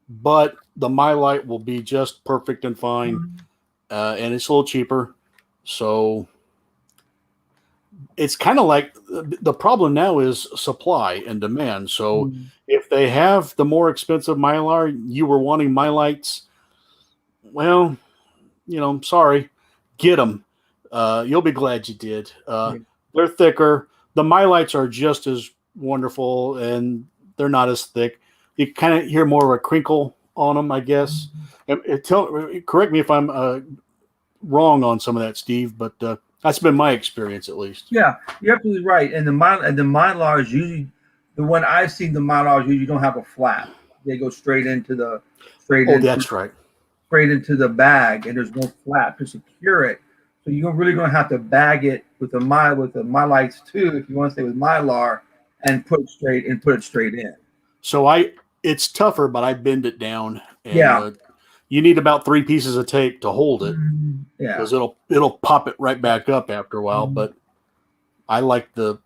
S1: but the Mylight will be just perfect and fine, and it's a little cheaper. So it's kind of like the problem now is supply and demand. So if they have the more expensive Mylar, you were wanting Mylights, well, sorry, get them. You'll be glad you did. They're thicker. The Mylights are just as wonderful, and they're not as thick. You kind of hear more of a crinkle on them, I guess. Correct me if I'm wrong on some of that, Steve, but that's been my experience at least.
S2: Yeah, you're absolutely right. And the Mylar is usually the one I've seen. The Mylars usually don't have a flap; they go straight into the
S1: That's right.
S2: Straight into the bag, and there's no flap to secure it. So you're really going to have to bag it with the Mylights too, if you want to stay with Mylar, and put it straight in.
S1: So it's tougher, but I bend it down. And, you need about 3 pieces of tape to hold it.
S2: Yeah,
S1: because it'll pop it right back up after a while. But I like the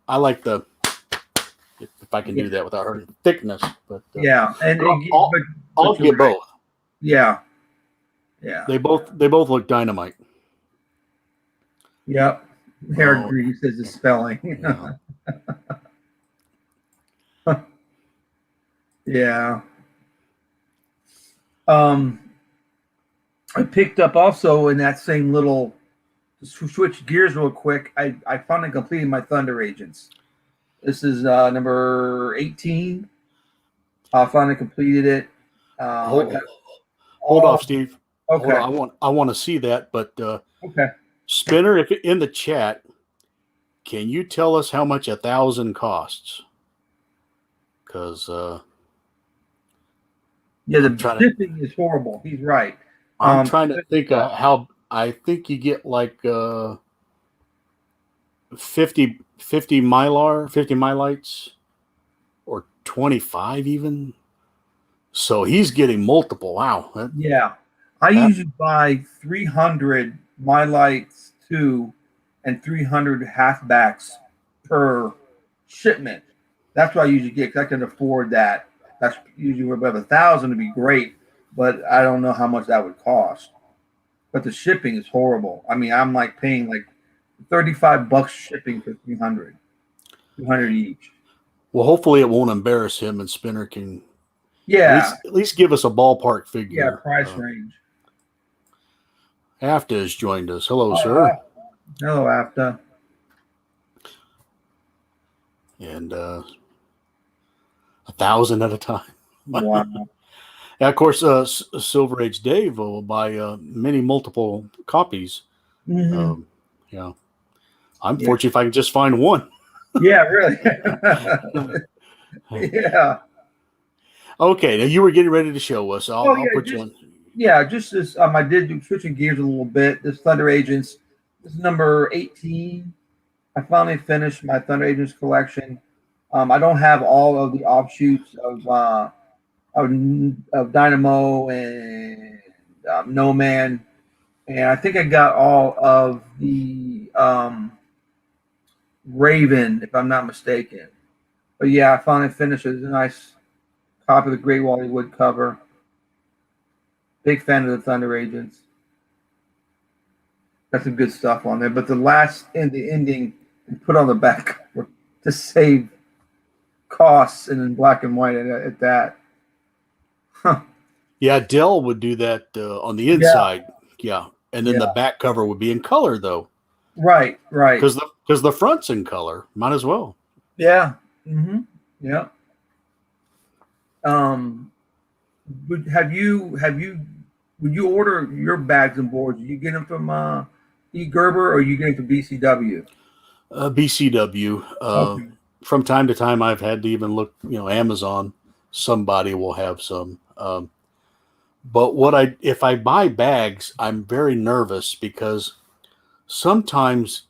S1: if I can do that without hurting thickness. But
S2: and
S1: I'll get both.
S2: Yeah.
S1: They both look dynamite.
S2: Yep. Hair grease is the spelling. Yeah. I picked up also in that same little, switch gears real quick. I finally completed my Thunder Agents. This is number 18. I finally completed it.
S1: Hold off, Steve.
S2: Okay.
S1: I want to see that, but
S2: okay.
S1: Spinner, if in the chat, can you tell us how much 1,000 costs? Because
S2: the shipping is horrible. He's right.
S1: I'm trying to think how. I think you get like 50 Mylights or 25 even. So he's getting multiple. Wow.
S2: I usually buy 300 Mylights 2 and 300 halfbacks per shipment. That's what I usually get because I can afford that. That's usually above 1,000 to be great, but I don't know how much that would cost. But the shipping is horrible. I mean, I'm like paying like $35 shipping for 300 each.
S1: Well, hopefully it won't embarrass him, and Spinner can at least give us a ballpark figure.
S2: Yeah, price range.
S1: AFTA has joined us. Hello, sir.
S2: Hello, AFTA.
S1: And 1,000 at a time.
S2: Wow.
S1: And of course, Silver Age Dave will buy many multiple copies. I'm fortunate if I can just find one.
S2: Yeah, really. Yeah.
S1: Okay, now you were getting ready to show us. I'll put you on.
S2: Yeah, just this. I did switching gears a little bit. This Thunder Agents. This is number 18. I finally finished my Thunder Agents collection. I don't have all of the offshoots of Dynamo and No Man, and I think I got all of the Raven, if I'm not mistaken. But yeah, I finally finished it. It's a nice copy of the Great Wally Wood cover. Big fan of the Thunder Agents. Got some good stuff on there. But the ending, put on the back to save costs and in black and white at that. Huh.
S1: Yeah, Dell would do that on the inside. Yeah. And then the back cover would be in color, though.
S2: Right.
S1: Because the front's in color. Might as well.
S2: Yeah. Mm-hmm. Yeah. Would you order your bags and boards? Do you get them from E. Gerber or you get them from BCW?
S1: BCW.
S2: Okay.
S1: From time to time, I've had to even look, Amazon. Somebody will have some. But if I buy bags, I'm very nervous because sometimes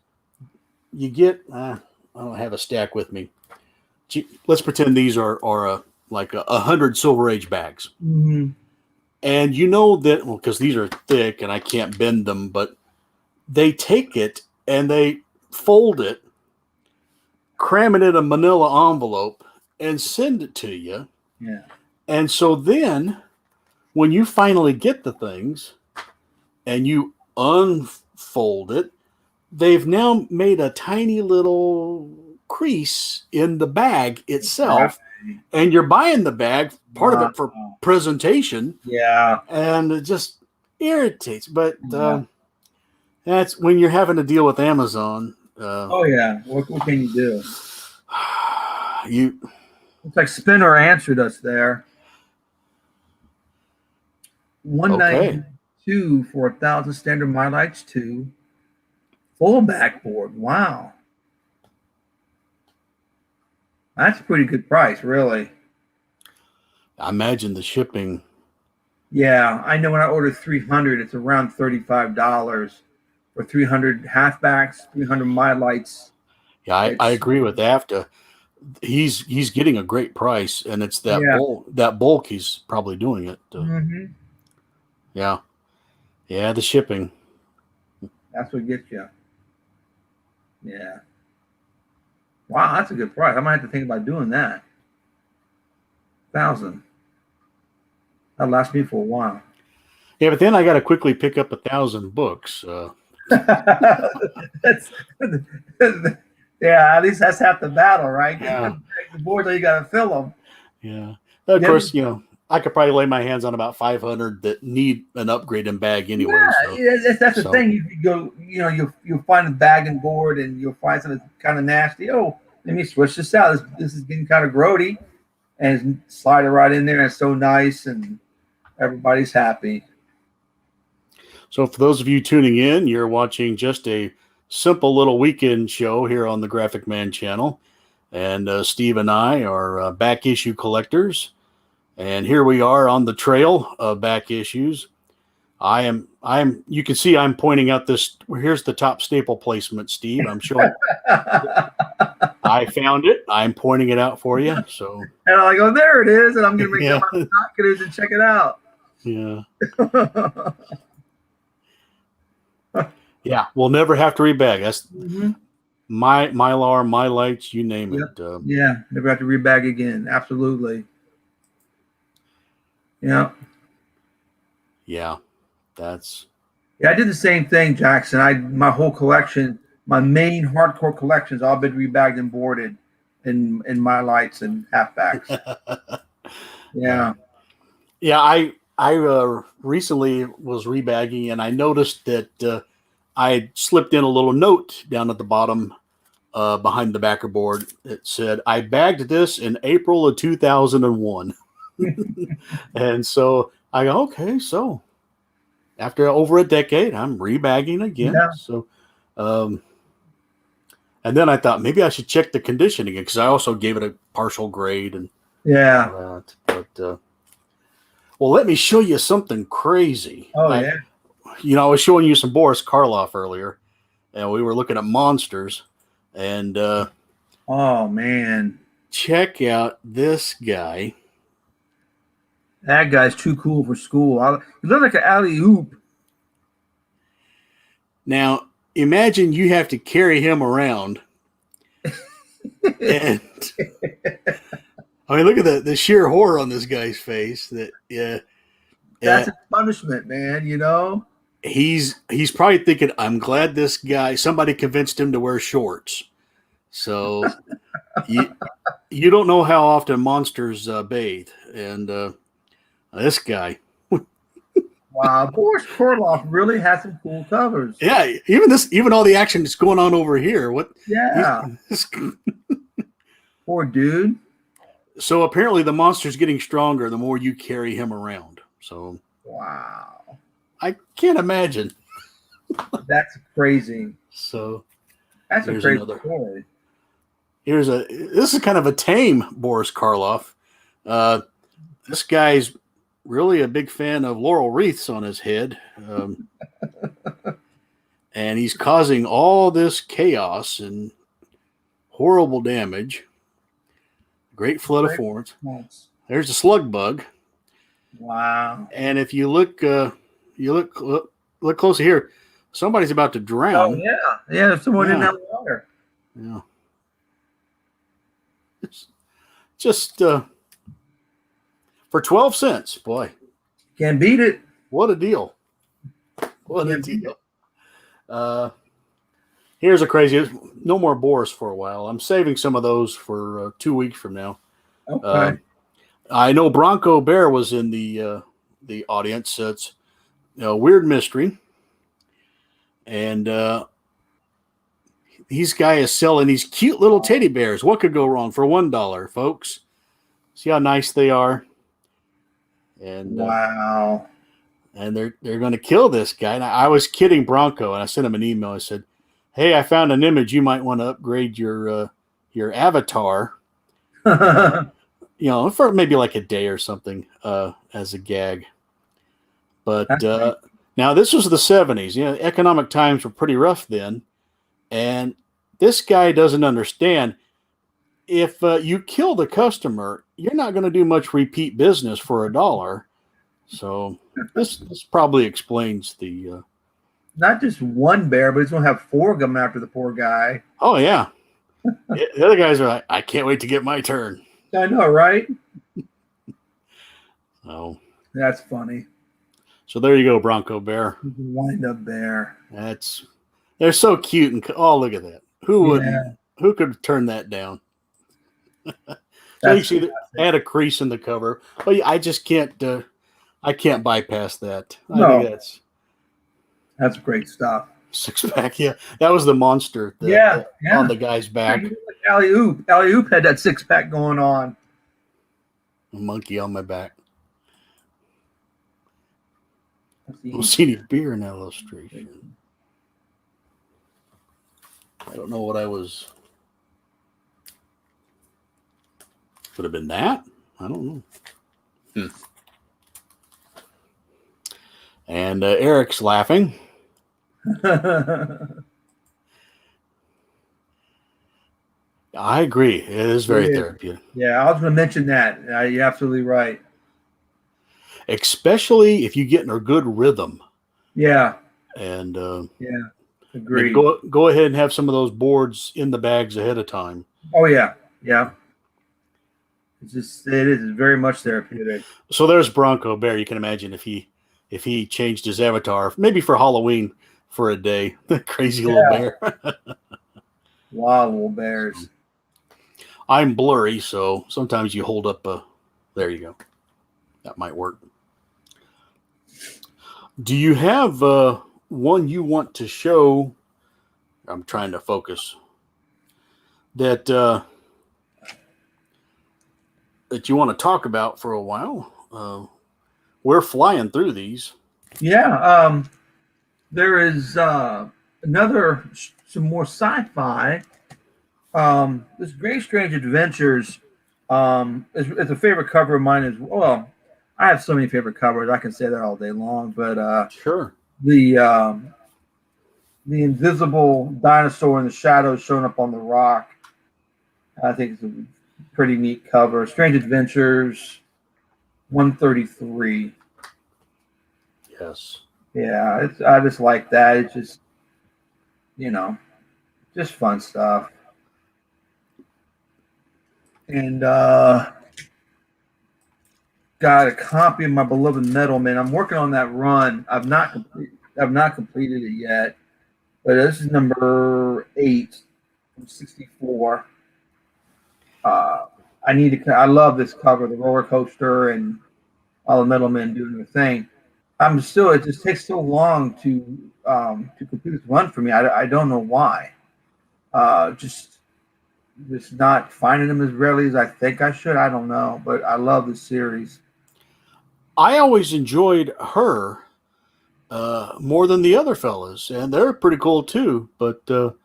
S1: you get, I don't have a stack with me. Let's pretend these are like 100 Silver Age bags.
S2: Mm-hmm.
S1: And you know that, well, because these are thick and I can't bend them, but they take it and they fold it, cram it in a manila envelope, and send it to you.
S2: Yeah.
S1: And so then when you finally get the things and you unfold it, they've now made a tiny little crease in the bag itself. Right. And you're buying the bag, part of it for presentation.
S2: Yeah.
S1: And it just irritates. But that's when you're having to deal with Amazon.
S2: Oh, yeah. What can you do? It's like Spinner answered us there. 192 for 1,000 standard My Lights 2. Full backboard. Wow. That's a pretty good price, really.
S1: I imagine the shipping.
S2: Yeah, I know when I ordered 300, it's around $35 for 300 halfbacks, 300 My Lights.
S1: Yeah, I agree with AFTA. He's getting a great price, and it's that bulk he's probably doing it.
S2: Mm-hmm.
S1: Yeah, the shipping.
S2: That's what gets you. Yeah. Wow, that's a good price. I might have to think about doing that. 1,000. That'll last me for a while.
S1: Yeah, but then I got to quickly pick up 1,000 books.
S2: Yeah, at least that's half the battle, right?
S1: Yeah.
S2: The boards, you got to fill them.
S1: Yeah. Of course, I could probably lay my hands on about 500 that need an upgrade in bag anyway.
S2: Yeah, that's the thing. You go, you'll find a bag and board, and you'll find something kind of nasty. Oh, let me switch this out. This is getting kind of grody, and slide it right in there. And it's so nice, and everybody's happy.
S1: So, for those of you tuning in, you're watching just a simple little weekend show here on the Graphic Man channel, and Steve and I are back issue collectors. And here we are on the trail of back issues. You can see I'm pointing out this. Here's the top staple placement, Steve. I'm showing. I found it. I'm pointing it out for you. So.
S2: And I go, there it is. And I'm going to make sure my binoculars and check it out.
S1: Yeah. Yeah. We'll never have to rebag. That's my Mylar, My Lights, you name it.
S2: Never have to rebag again. Absolutely. Yeah. Yeah.
S1: I
S2: did the same thing, Jackson. My whole collection, my main hardcore collections, all been rebagged and boarded in My Lights and halfbacks. Yeah.
S1: Yeah, I recently was rebagging and I noticed that I slipped in a little note down at the bottom behind the backer board. It said, I bagged this in April of 2001. And so I go, okay, so after over a decade, I'm rebagging again. Yeah. So, and then I thought maybe I should check the condition again because I also gave it a partial grade and all that. But well, let me show you something crazy.
S2: Oh,
S1: I was showing you some Boris Karloff earlier, and we were looking at monsters. And
S2: oh man,
S1: check out this guy.
S2: that guy's too cool for school. He looks like an alley oop.
S1: Now, imagine you have to carry him around. And I mean, look at the sheer horror on this guy's face.
S2: That's a punishment, man. You know.
S1: He's probably thinking, I'm glad this guy, somebody convinced him to wear shorts. So you don't know how often monsters bathe. And this guy.
S2: Wow, Boris Karloff really has some cool covers.
S1: Yeah, even all the action that's going on over here. What?
S2: Yeah. Poor dude.
S1: So apparently the monster's getting stronger the more you carry him around. So
S2: wow.
S1: I can't imagine.
S2: That's crazy.
S1: So
S2: that's a crazy story.
S1: This is kind of a tame Boris Karloff. This guy's really a big fan of laurel wreaths on his head. And he's causing all this chaos and horrible damage. Great flood of thorns. There's a slug bug.
S2: Wow.
S1: And if you look closer here, somebody's about to drown.
S2: Oh yeah. Yeah, there's someone in that water.
S1: Yeah. It's just for 12 cents, boy.
S2: Can't beat it.
S1: What a deal. What a deal. Here's a crazy, no more Boris for a while. I'm saving some of those for 2 weeks from now.
S2: Okay.
S1: I know Bronco Bear was in the audience. It's a weird mystery. And these guy is selling these cute little teddy bears. What could go wrong for $1, folks? See how nice they are. And
S2: wow.
S1: And they're going to kill this guy. And I was kidding Bronco, and I sent him an email. I said, "Hey, I found an image. You might want to upgrade your avatar, for maybe like a day or something as a gag." But now this was the 70s. Economic times were pretty rough then, and this guy doesn't understand. If you kill the customer, you're not going to do much repeat business for $1. So this probably explains the
S2: not just one bear, but he's going to have 4 of them after the poor guy.
S1: Oh yeah, the other guys are like, I can't wait to get my turn.
S2: I know, right?
S1: Oh,
S2: that's funny.
S1: So there you go, Bronco Bear.
S2: Wind up bear.
S1: They're so cute and look at that. Who wouldn't? Yeah. Who could turn that down? So you see, they had a crease in the cover, but I just can't. I can't bypass that.
S2: No.
S1: I think
S2: that's great stuff.
S1: 6-pack, yeah. That was the monster. On the guy's back.
S2: Alley Oop had that 6-pack going on.
S1: A monkey on my back. I don't see any beer in that illustration. I don't know what I was. Could have been that. I don't know. And Eric's laughing. I agree. It is very therapeutic.
S2: Yeah, I was going to mention that. You're absolutely right.
S1: Especially if you get in a good rhythm.
S2: Yeah.
S1: And
S2: agree.
S1: Go ahead and have some of those boards in the bags ahead of time.
S2: Oh yeah, yeah. It is very much therapeutic.
S1: So there's Bronco Bear. You can imagine if he changed his avatar, maybe for Halloween for a day. The crazy little bear.
S2: Wow, little bears.
S1: I'm blurry, so sometimes you hold up there you go. That might work. Do you have one you want to show? I'm trying to focus. That you want to talk about for a while? We're flying through these.
S2: Yeah. There is some more sci-fi. This Great Strange Adventures is a favorite cover of mine as well. I have so many favorite covers. I can say that all day long, but
S1: sure.
S2: The the invisible dinosaur in the shadows showing up on the rock. I think it's a pretty neat cover. Strange Adventures 133.
S1: Yes.
S2: Yeah, I just like that. It's just, just fun stuff. And got a copy of My Beloved Metalman. I'm working on that run. I've not completed it yet, but this is number 8 from 64. I love this cover, the roller coaster and all the metal men doing their thing. It just takes so long to complete this run for me. I don't know why. Just not finding them as rarely as I think I should. I don't know, but I love this series.
S1: I always enjoyed her more than the other fellas, and they're pretty cool too. But I don't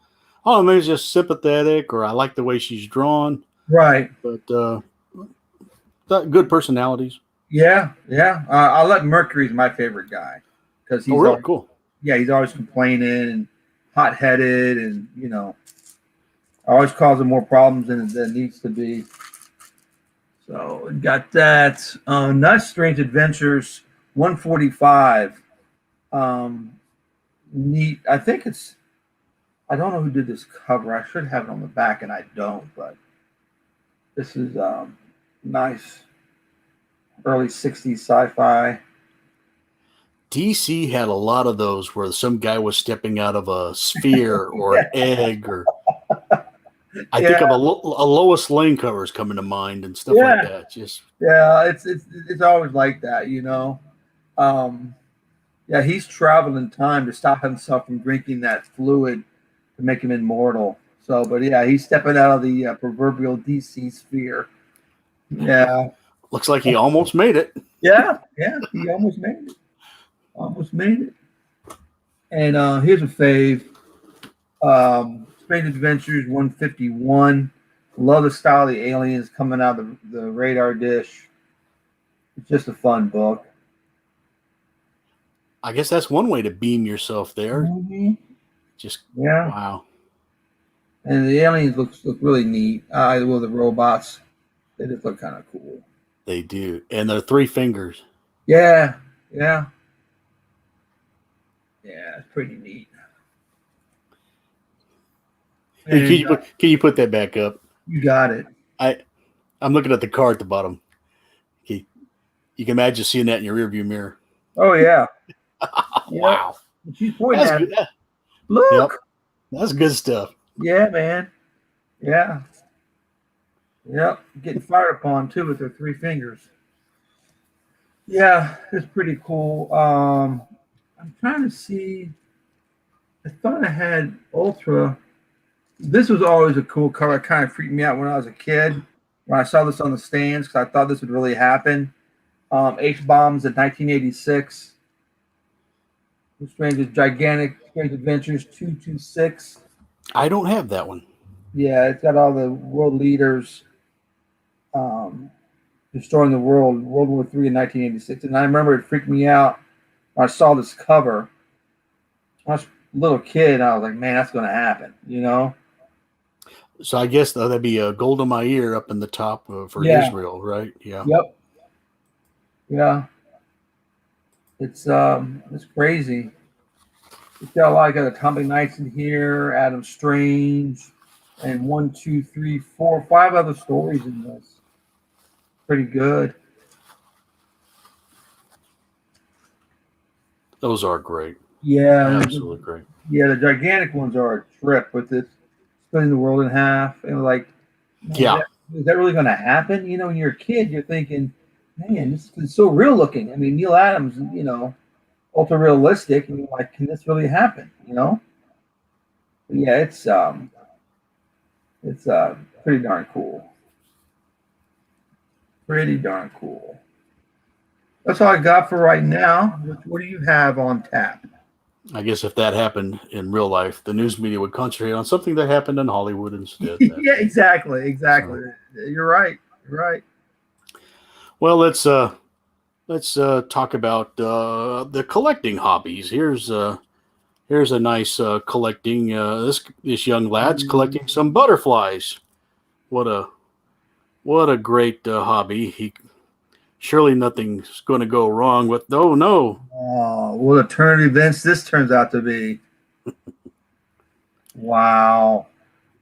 S1: know, maybe it's just sympathetic, or I like the way she's drawn.
S2: Right.
S1: But good personalities.
S2: Yeah. I'll let Mercury's my favorite guy because he's
S1: really cool.
S2: Yeah, he's always complaining and hot-headed, and always causing more problems than needs to be. So got that. Nice Strange Adventures 145. Neat. I think it's. I don't know who did this cover. I should have it on the back, and I don't. But this is nice. Early 60s sci-fi.
S1: DC had a lot of those where some guy was stepping out of a sphere or an egg, or I think of a Lois Lane covers coming to mind and stuff like that.
S2: It's always like that, he's traveling in time to stop himself from drinking that fluid to make him immortal. So, but he's stepping out of the proverbial DC sphere. Yeah.
S1: Looks like he almost made it.
S2: Yeah, he almost made it. And here's a fave. Strange Adventures 151. Love the style of the aliens coming out of the radar dish. It's just a fun book.
S1: I guess that's one way to beam yourself there.
S2: Mm-hmm.
S1: Wow.
S2: And the aliens look really neat. The robots, they just look kind of cool.
S1: They do, and they're 3 fingers.
S2: Yeah, it's pretty neat.
S1: And, can you put that back up?
S2: You got it.
S1: I'm looking at the car at the bottom. You can imagine seeing that in your rearview mirror.
S2: Oh yeah.
S1: Wow.
S2: She's pointing at it. Look.
S1: Yep. That's good stuff.
S2: Yeah, man. Yeah. Yep. Getting fired upon too with their 3 fingers. Yeah, it's pretty cool. I'm trying to see. I thought I had Ultra. This was always a cool cover. It kind of freaked me out when I was a kid. When I saw this on the stands, because I thought this would really happen. H-Bombs in 1986. Gigantic Strange Adventures 226.
S1: I don't have that one.
S2: Yeah, it's got all the world leaders destroying the world, World War III in 1986. And I remember it freaked me out when I saw this cover. I was a little kid, and I was like, man, that's going to happen,
S1: So I guess that'd be a gold in my ear up in the top for Israel, right? Yeah.
S2: Yep. Yeah. It's crazy. It's got a lot. I got Atomic Knights in here, Adam Strange, and 1, 2, 3, 4, 5 other stories in this. Pretty good.
S1: Those are great.
S2: Yeah.
S1: Absolutely great.
S2: Yeah, the gigantic ones are a trip with this splitting the world in half. And like, is that really going to happen? When you're a kid, you're thinking, man, this is so real looking. I mean, Neil Adams, ultra realistic, and you're like, can this really happen? But yeah, it's pretty darn cool. Pretty darn cool. That's all I got for right now. What do you have on tap?
S1: I guess if that happened in real life, the news media would concentrate on something that happened in Hollywood instead.
S2: Yeah, exactly. So. You're right.
S1: Well, let's talk about the collecting hobbies. Here's Here's a nice collecting. This young lad's collecting some butterflies. What a great hobby. Surely nothing's going to go wrong with. Oh no!
S2: Oh, what a turn of events this turns out to be! Wow.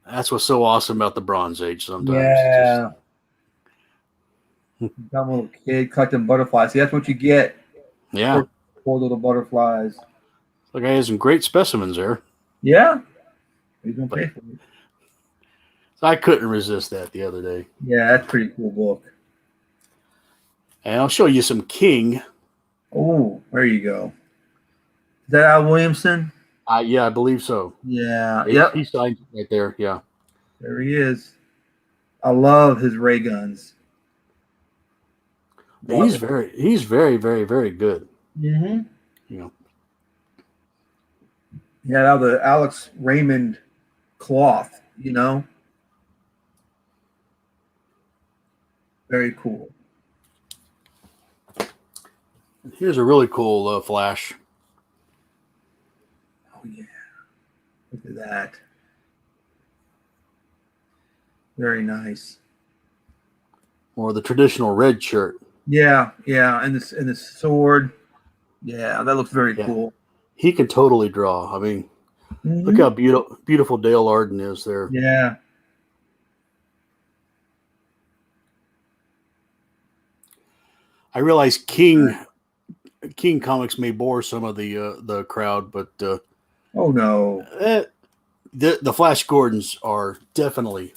S1: That's what's so awesome about the Bronze Age. Sometimes,
S2: Yeah. Dumb little kid collecting butterflies. See, that's what you get.
S1: Yeah.
S2: Poor little butterflies.
S1: The guy has some great specimens there.
S2: Yeah. He's gonna pay for it.
S1: So I couldn't resist that the other day.
S2: Yeah, that's a pretty cool book.
S1: And I'll show you some King.
S2: Oh, there you go. Is that Al Williamson?
S1: Yeah, I believe so.
S2: Yeah.
S1: Yep. He signed it right there. Yeah.
S2: There he is. I love his ray guns.
S1: He's very, very, very good.
S2: Mm-hmm.
S1: You know.
S2: Yeah, now the Alex Raymond cloth, you know. Very cool.
S1: Here's a really cool flash.
S2: Oh yeah. Look at that. Very nice.
S1: Or the traditional red shirt.
S2: Yeah, and the sword. Yeah, that looks very cool.
S1: He can totally draw. I mean, look how beautiful Dale Arden is there.
S2: Yeah.
S1: I realize King comics may bore some of the crowd, but
S2: oh no,
S1: the Flash Gordons are definitely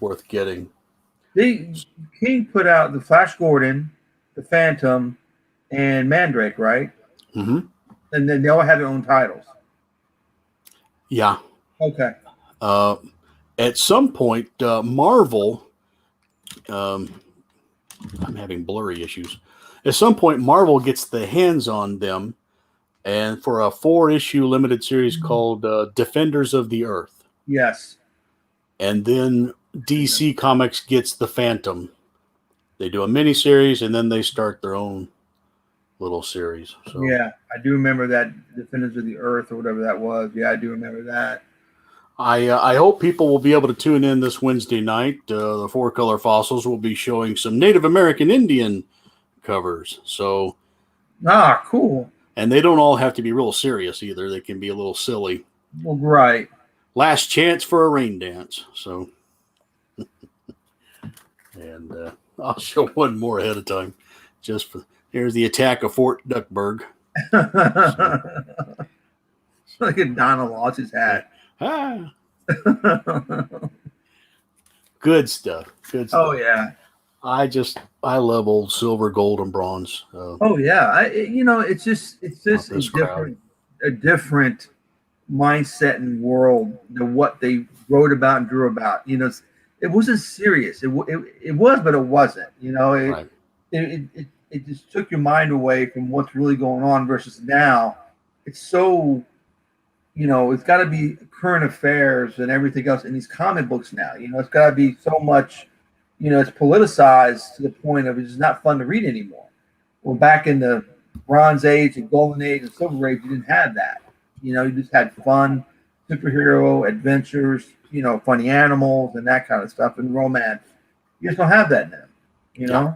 S1: worth getting.
S2: King put out the Flash Gordon, the Phantom, and Mandrake, right?
S1: Mm-hmm.
S2: And then they all have their own titles.
S1: Yeah.
S2: Okay.
S1: At some point, Marvel. I'm having blurry issues. At some point, Marvel gets the hands on them, and for a 4-issue limited series called Defenders of the Earth.
S2: Yes.
S1: And then DC Comics gets the Phantom. They do a miniseries, and then they start their own little series. So
S2: yeah, I do remember that Defenders of the Earth or whatever that was. Yeah, I do remember that.
S1: I hope people will be able to tune in this Wednesday night. The 4-Color Fossils will be showing some Native American Indian covers. So,
S2: cool.
S1: And they don't all have to be real serious either. They can be a little silly.
S2: Well, right.
S1: Last chance for a rain dance. So, and I'll show one more ahead of time. Here's the attack of Fort Duckburg.
S2: Look at Donald lost his hat.
S1: Good stuff.
S2: Oh yeah.
S1: I love old silver, gold, and bronze.
S2: Oh yeah. It's just a different mindset and world than what they wrote about and drew about. It wasn't serious. It was, but it wasn't.
S1: Right.
S2: It just took your mind away from what's really going on versus now. It's so, it's got to be current affairs and everything else in these comic books now. It's got to be so much, it's politicized to the point of it's not fun to read anymore. Well, back in the Bronze Age and Golden Age and Silver Age, you didn't have that. You just had fun, superhero adventures, funny animals and that kind of stuff and romance. You just don't have that now,
S1: Yeah.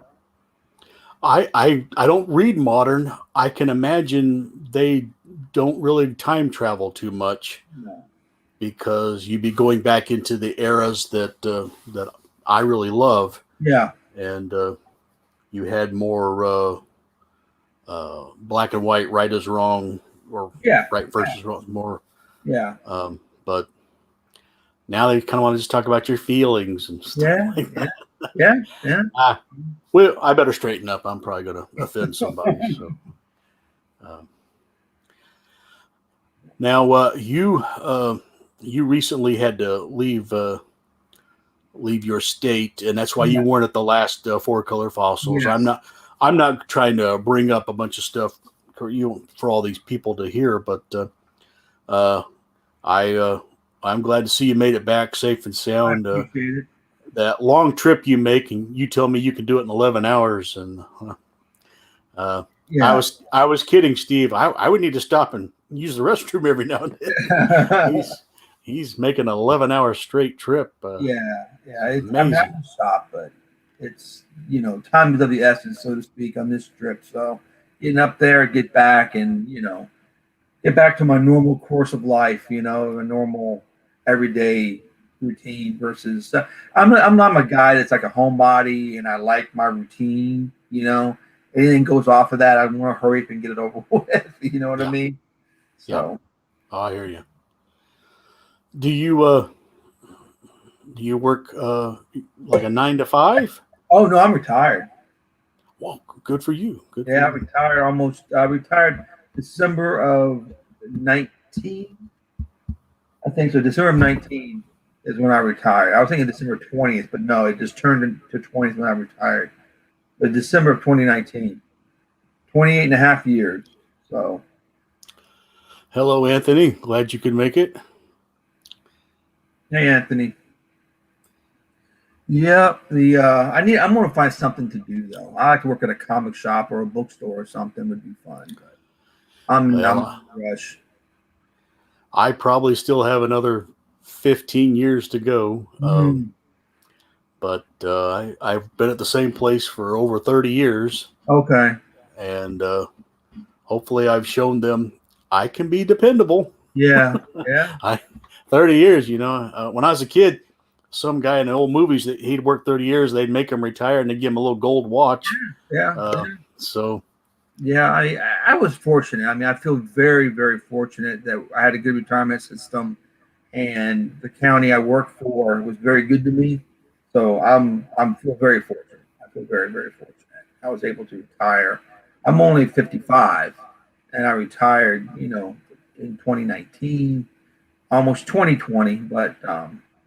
S1: I don't read modern. I can imagine they don't really time travel too much.
S2: No.
S1: Because you'd be going back into the eras that I really love.
S2: Yeah.
S1: And you had more black and white, right is wrong, or right versus wrong, more.
S2: Yeah.
S1: But now they kind of want to just talk about your feelings and stuff like that.
S2: Yeah.
S1: Well, I better straighten up. I'm probably going to offend somebody. So, now you recently had to leave your state, and that's why you weren't at the last 4-Color Fossils.
S2: Yes.
S1: I'm not trying to bring up a bunch of stuff for all these people to hear, but I'm glad to see you made it back safe and sound.
S2: I appreciate it.
S1: That long trip you make, and you tell me you can do it in 11 hours, and
S2: Yeah.
S1: I was kidding, Steve. I would need to stop and use the restroom every now and then. He's making an 11-hour straight trip.
S2: Yeah, I'm
S1: Amazing.
S2: having to stop, but it's time is of the essence, so to speak, on this trip. So getting up there, get back, and get back to my normal course of life. A normal everyday routine versus I'm not a guy that's like a homebody, and I like my routine. Anything goes off of that, I want to hurry up and get it over with. You know what I
S1: Yeah.
S2: mean?
S1: Yeah.
S2: So
S1: Oh, I hear you. Do you work like a 9 to 5?
S2: oh no, I'm retired.
S1: Well, good for you. Good for
S2: Yeah, I
S1: you.
S2: retired almost. I retired December of 19. I think so. December of 19 is when I retired. I was thinking December 20th, but no, it just turned into 20th when I retired. But December of 2019, 28 and a half years. So,
S1: Hello, Anthony. Glad you could make it.
S2: hey, Anthony. Yeah, I'm gonna find something to do though. I like to work at a comic shop or a bookstore or something would be fun. But I'm in
S1: Well,
S2: a rush.
S1: I probably still have another 15 years to go.
S2: Mm,
S1: But I've been at the same place for over 30 years.
S2: okay.
S1: And hopefully I've shown them I can be dependable.
S2: Yeah. Yeah.
S1: 30 years, when I was a kid, some guy in the old movies that he'd work 30 years, they'd make him retire and they'd give him a little gold watch.
S2: Yeah.
S1: So
S2: Yeah, I was fortunate. I mean, I feel very, very fortunate that I had a good retirement system, and the county I work for was very good to me. So I'm feel very fortunate. I feel very, very fortunate. I was able to retire. I'm only 55, and I retired, in 2019, almost 2020. But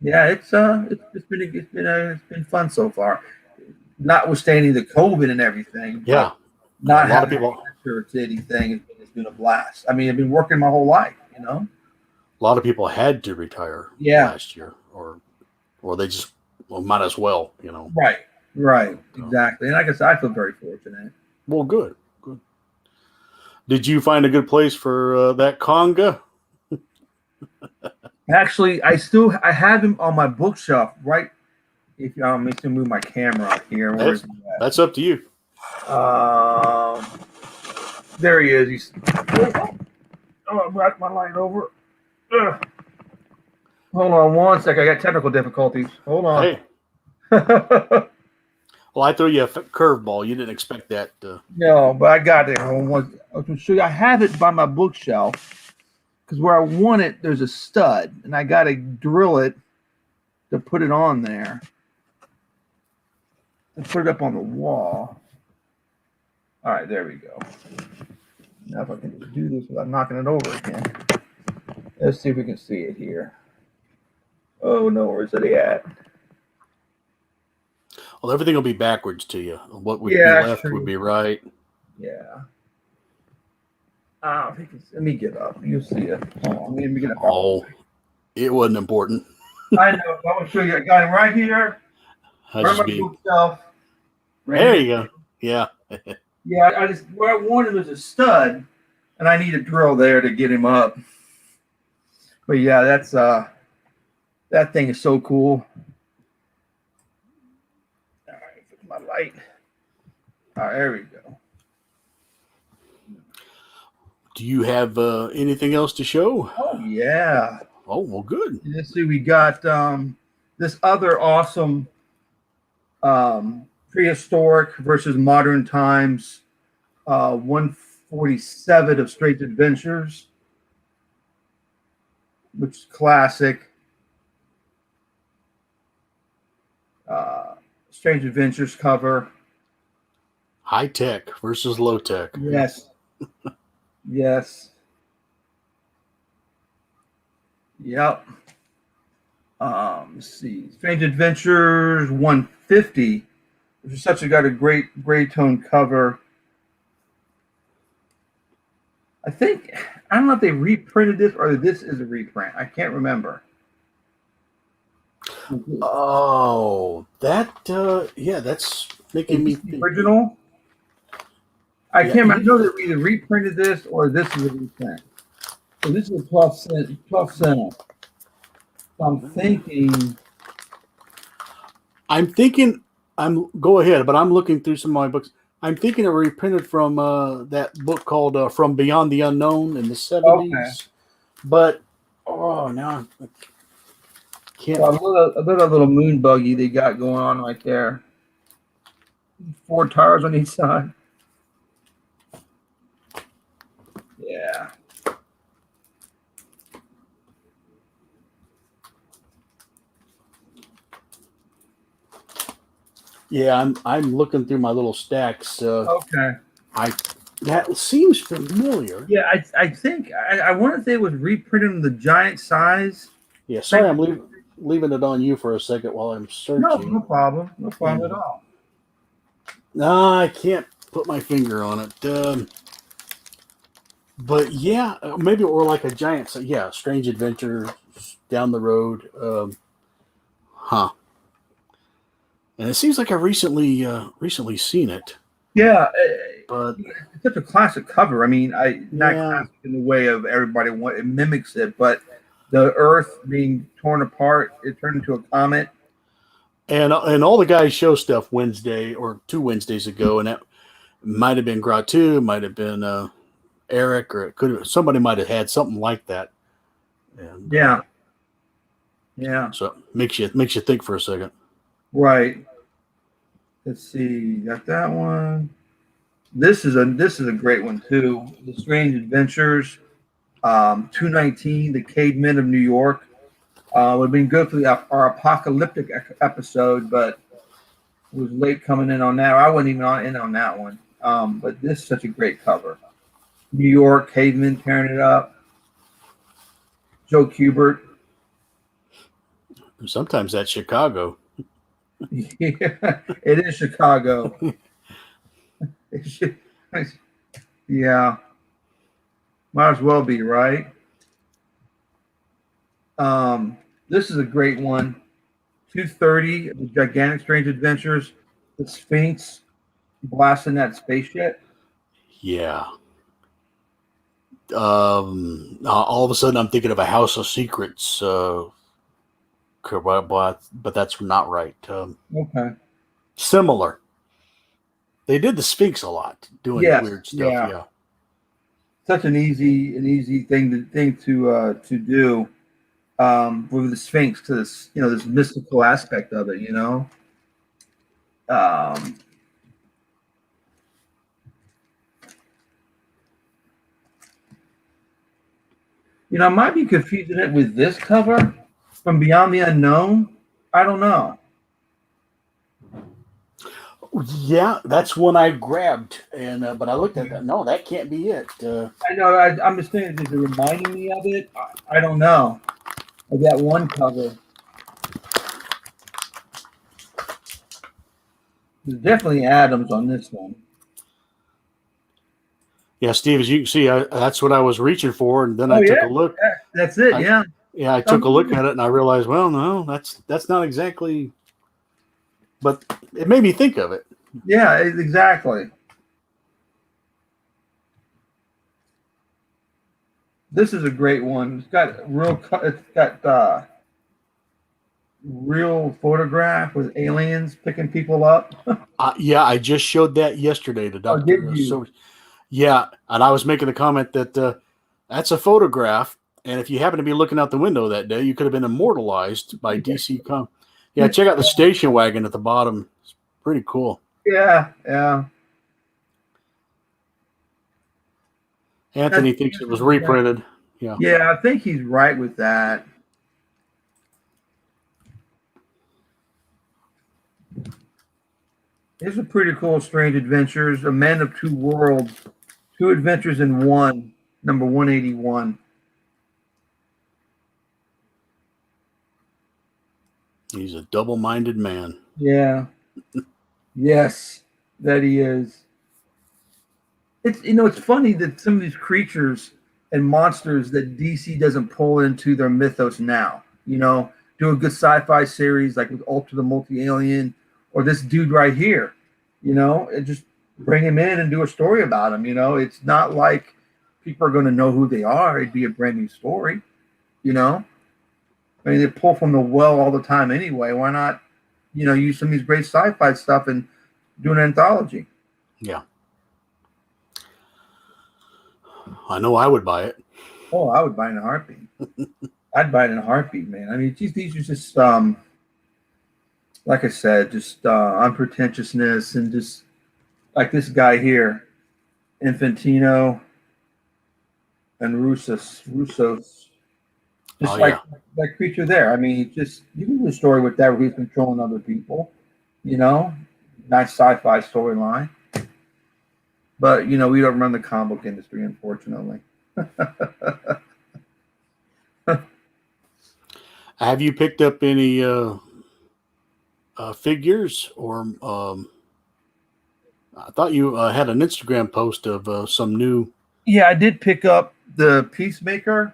S2: yeah, it's been fun so far, notwithstanding the COVID and everything. But
S1: yeah, a
S2: not
S1: lot of
S2: having
S1: people,
S2: cancer to anything has been a blast. I mean, I've been working my whole life.
S1: had to retire
S2: Yeah,
S1: last year, or they just might as well.
S2: right,
S1: So,
S2: exactly. And like I said, I feel very fortunate.
S1: well, good. Did you find a good place for that conga?
S2: Actually, I have him on my bookshelf. Right, if you I'm to move my camera out here. Where is he
S1: That's up to you.
S2: at? There he is. He's. Oh, I brought my light over. Ugh. Hold on one sec. I got technical difficulties. Hold on.
S1: Hey, well, I threw you a curveball. You didn't expect that.
S2: No, but I got it. I can show you. I have it by my bookshelf because where I want it, there's a stud, and I got to drill it to put it on there and put it up on the wall. All right, there we go. Now, if I can do this without knocking it over again, let's see if we can see it here. Oh no, where's it at?
S1: Well, everything will be backwards to you. What would be
S2: Yeah,
S1: left
S2: sure.
S1: would be right.
S2: Yeah. I think let me get up. You'll see it. Hold on, let me get up.
S1: Oh, it wasn't important.
S2: I know. I'm gonna show you. I got it right here. Right my bookshelf. Right
S1: There
S2: here.
S1: you go. Yeah.
S2: Yeah, I just where I wanted was a stud, and I need a drill there to get him up. But yeah, that's that thing is so cool. All right, put my light. All right, there we go.
S1: Do you have anything else to show?
S2: Oh yeah.
S1: Oh, well, good.
S2: Let's see. We got this other awesome prehistoric versus modern times 147 of Strange Adventures, which is classic. Strange Adventures cover.
S1: High tech versus low tech.
S2: Yes. Yes. Yep. Let's see. Strange Adventures 150, which is got a great gray tone cover. I don't know if they reprinted this or this is a reprint. I can't remember.
S1: Oh, that yeah, that's making me think.
S2: Original. I can't remember. I know that we either reprinted this or this is a reprint. So this is a 12 center. So I'm thinking.
S1: Go ahead, but I'm looking through some of my books. I'm thinking it reprinted from that book called From Beyond the Unknown in the 70s.
S2: Okay.
S1: But now I can't.
S2: So a little moon buggy they got going on right there. 4 tires on each side. Yeah.
S1: Yeah, I'm looking through my little stacks.
S2: Okay.
S1: That seems familiar.
S2: Yeah, I think I want to say it was reprinted in the giant size.
S1: Yeah, sorry, I'm leaving it on you for a second while I'm searching.
S2: No problem. No problem at all.
S1: No, I can't put my finger on it. But yeah, maybe we're like a giant. Yeah, Strange Adventure down the road. And it seems like I recently seen it.
S2: Yeah,
S1: but
S2: it's such a classic cover. I mean, not classic in the way of everybody it mimics it, but the Earth being torn apart, it turned into a comet.
S1: And all the guys show stuff Wednesday or 2 Wednesdays ago, and that might have been Gratu, might have been Eric, or it could have, somebody might have had something like that. And,
S2: yeah.
S1: So it makes you think for a second.
S2: Right. Let's see. Got that one. This is a great one too. The Strange Adventures, 219, The Cavemen of New York. Would have been good for our apocalyptic episode, but it was late coming in on that. I wasn't even in on that one. But this is such a great cover. New York, cavemen tearing it up. Joe Kubert.
S1: Sometimes that's Chicago.
S2: Yeah, it is Chicago. Yeah. Might as well be, right? This is a great one. 230, the Gigantic Strange Adventures. The Sphinx blasting that spaceship.
S1: Yeah. All of a sudden I'm thinking of a House of Secrets, but that's not right.
S2: Okay.
S1: Similar. They did the Sphinx a lot, doing weird stuff. Yeah.
S2: Such an easy thing to do with the Sphinx, to this this mystical aspect of it. I might be confusing it with this cover from Beyond the Unknown. I don't know.
S1: Yeah, that's one I grabbed, and but I looked at that. No, that can't be it.
S2: I know. I'm just thinking, is it reminding me of it? I don't know. Of that one cover. There's definitely Adams on this one.
S1: Yeah, Steve, as you can see, that's what I was reaching for, and then I took a look.
S2: That's it. Yeah,
S1: I took a look at it, and I realized, well, no, that's not exactly. But it made me think of it.
S2: Yeah, exactly. This is a great one. It's got real photograph with aliens picking people up.
S1: Yeah, I just showed that yesterday to Dr.
S2: Did you?
S1: So, yeah, and I was making a comment that that's a photograph, and if you happen to be looking out the window that day, you could have been immortalized by DC Com. Yeah, check out the station wagon at the bottom. It's pretty cool.
S2: Yeah.
S1: Anthony thinks it was reprinted. Yeah.
S2: Yeah, I think he's right with that. It's a pretty cool Strange Adventures, A Man of Two Worlds, 2 Adventures in One, number 181.
S1: He's a double-minded man.
S2: Yeah. Yes, that he is. It's funny that some of these creatures and monsters that DC doesn't pull into their mythos now. Do a good sci-fi series like with Ultra the Multi-Alien or this dude right here. It just bring him in and do a story about him. It's not like people are going to know who they are. It'd be a brand new story. I mean, they pull from the well all the time anyway. Why not, use some of these great sci-fi stuff and do an anthology?
S1: Yeah. I know I would buy it.
S2: Oh, I would buy it in a heartbeat. I'd buy it in a heartbeat, man. I mean, these are just, like I said, just unpretentiousness and just like this guy here, Infantino and Russos. Just that creature there. I mean, you can do a story with that where he's controlling other people, nice sci-fi storyline. But, we don't run the comic book industry, unfortunately.
S1: Have you picked up any figures or I thought you had an Instagram post of some new.
S2: Yeah, I did pick up the Peacemaker.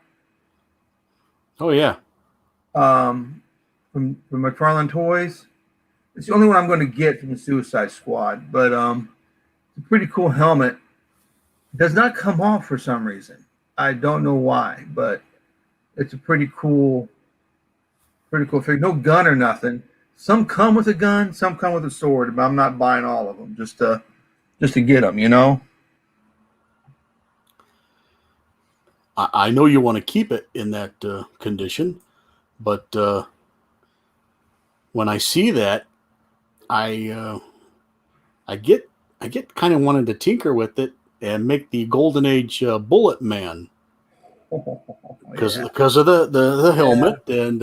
S1: Oh yeah.
S2: From McFarlane Toys. It's the only one I'm going to get from the Suicide Squad, but it's a pretty cool helmet. It does not come off for some reason. I don't know why, but it's a pretty cool figure. No gun or nothing. Some come with a gun, some come with a sword, but I'm not buying all of them just to get them,
S1: I know you want to keep it in that condition, but when I see that, I get kind of wanted to tinker with it and make the Golden Age Bullet Man because of the helmet and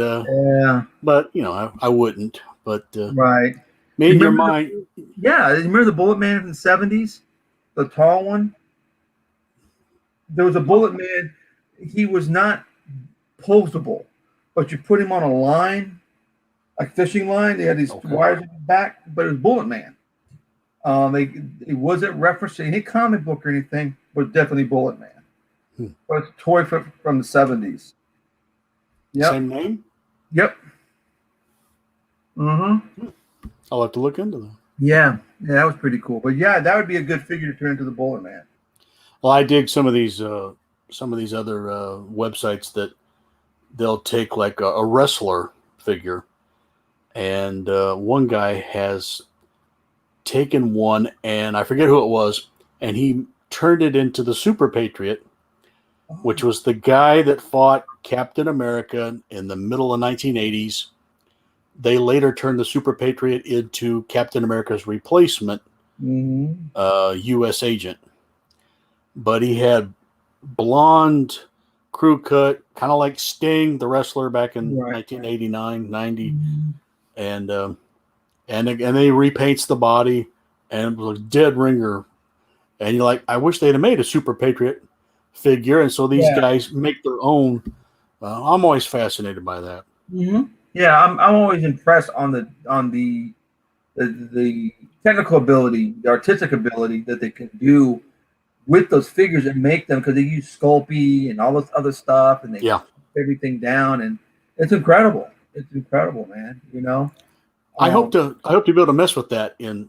S1: but I wouldn't. But
S2: right,
S1: made your mind.
S2: Yeah, you remember the Bullet Man in the 70s, the tall one. There was a Bullet Man. He was not posable, but you put him on a line, like fishing line. They had these wires in the back, but it was Bullet Man. It wasn't referenced to any comic book or anything, but definitely Bullet Man. But it's a toy from the 70s. Yep.
S1: Same name?
S2: Yep. Mm-hmm.
S1: I'll have to look into that.
S2: Yeah, that was pretty cool. But yeah, that would be a good figure to turn into the Bullet Man.
S1: Well, I dig some of these other websites that they'll take like a wrestler figure, and one guy has taken one, and I forget who it was, and he turned it into the Super Patriot, which was the guy that fought Captain America in the middle of 1980s. They later turned the Super Patriot into Captain America's replacement, U.S. agent. But he had blonde crew cut, kind of like Sting, the wrestler back in 1989, 90. And they repaints the body, and it was a dead ringer. And you're like, I wish they'd have made a Super Patriot figure. And so these guys make their own. I'm always fascinated by that.
S2: Mm-hmm. Yeah, I'm always impressed on the technical ability, the artistic ability that they can do with those figures and make them, because they use Sculpey and all this other stuff, and they put everything down, and it's incredible. It's incredible, man.
S1: I hope to be able to mess with that in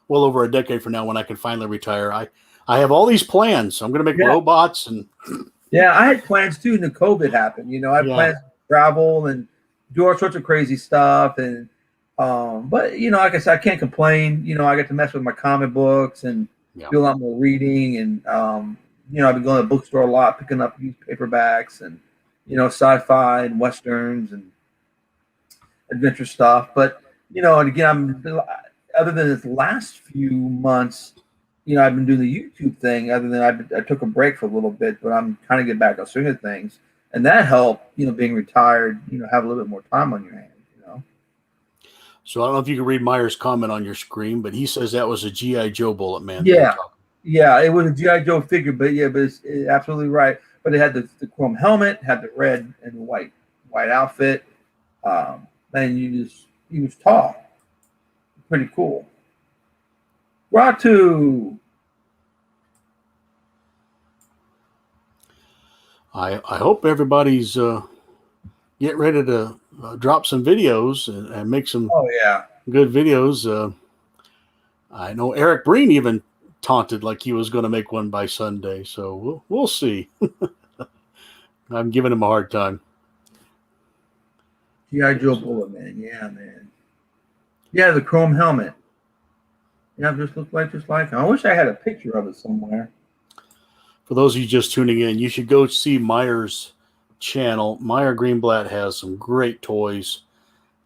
S1: well over a decade from now when I can finally retire. I have all these plans. I'm going to make robots and.
S2: Yeah, I had plans too. And the COVID happened. I had plans to travel and do all sorts of crazy stuff, and but like I said, I can't complain. I get to mess with my comic books and do a lot more reading, and I've been going to the bookstore a lot, picking up used paperbacks and sci-fi and westerns and adventure stuff. But and again, other than this last few months, I've been doing the YouTube thing. Other than I took a break for a little bit, but I'm kind of getting back on swing of things, and that helped. Being retired, have a little bit more time on your hands.
S1: So I don't know if you can read Meyer's comment on your screen, but he says that was a G.I. Joe Bullet Man.
S2: Yeah, it was a G.I. Joe figure, but it's absolutely right. But it had the chrome helmet, had the red and white outfit, and he was tall, pretty cool. Ratu.
S1: I hope everybody's getting ready to drop some videos and make some good videos. I know Eric Breen even taunted like he was going to make one by Sunday, so we'll see. I'm giving him a hard time.
S2: G.I. Joe Bullet Man, yeah, man. Yeah, the chrome helmet. Yeah, just looked like him. I wish I had a picture of it somewhere.
S1: For those of you just tuning in, you should go see Meyer's channel. Meyer Greenblatt has some great toys,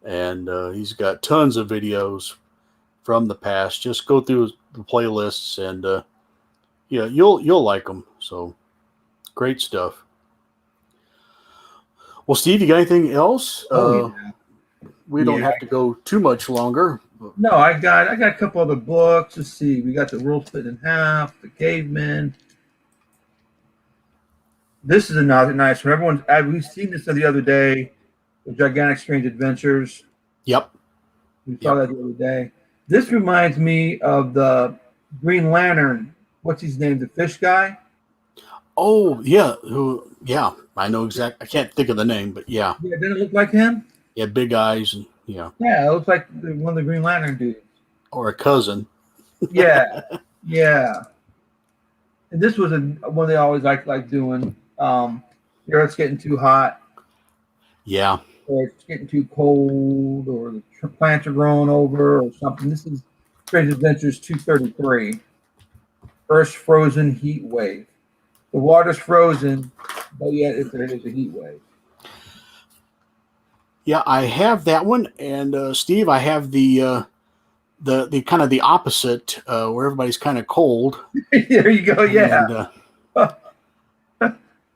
S1: and he's got tons of videos from the past. Just go through the playlists, and yeah, you'll like them. So great stuff. Well, Steve, you got anything else?
S2: Yeah.
S1: We don't have to go too much longer.
S2: No, I got a couple other books. Let's see. We got The World Split in Half, The Caveman. This is another nice one. We've seen this the other day, The Gigantic Strange Adventures.
S1: Yep.
S2: We saw that the other day. This reminds me of the Green Lantern. What's his name? The fish guy?
S1: Oh, yeah. Yeah, I know exactly. I can't think of the name, but yeah.
S2: Yeah, didn't it look like him?
S1: Yeah, big eyes. And yeah.
S2: Yeah, it looks like one of the Green Lantern dudes.
S1: Or a cousin.
S2: Yeah, yeah. And this was one they always like doing. The Earth's getting too hot.
S1: Yeah.
S2: Or it's getting too cold, or the plants are growing over, or something. This is Strange Adventures 233. Earth's frozen heat wave. The water's frozen, but yet there is a heat wave.
S1: Yeah, I have that one, and Steve, I have the kind of the opposite, where everybody's kind of cold.
S2: There you go. Yeah.
S1: And,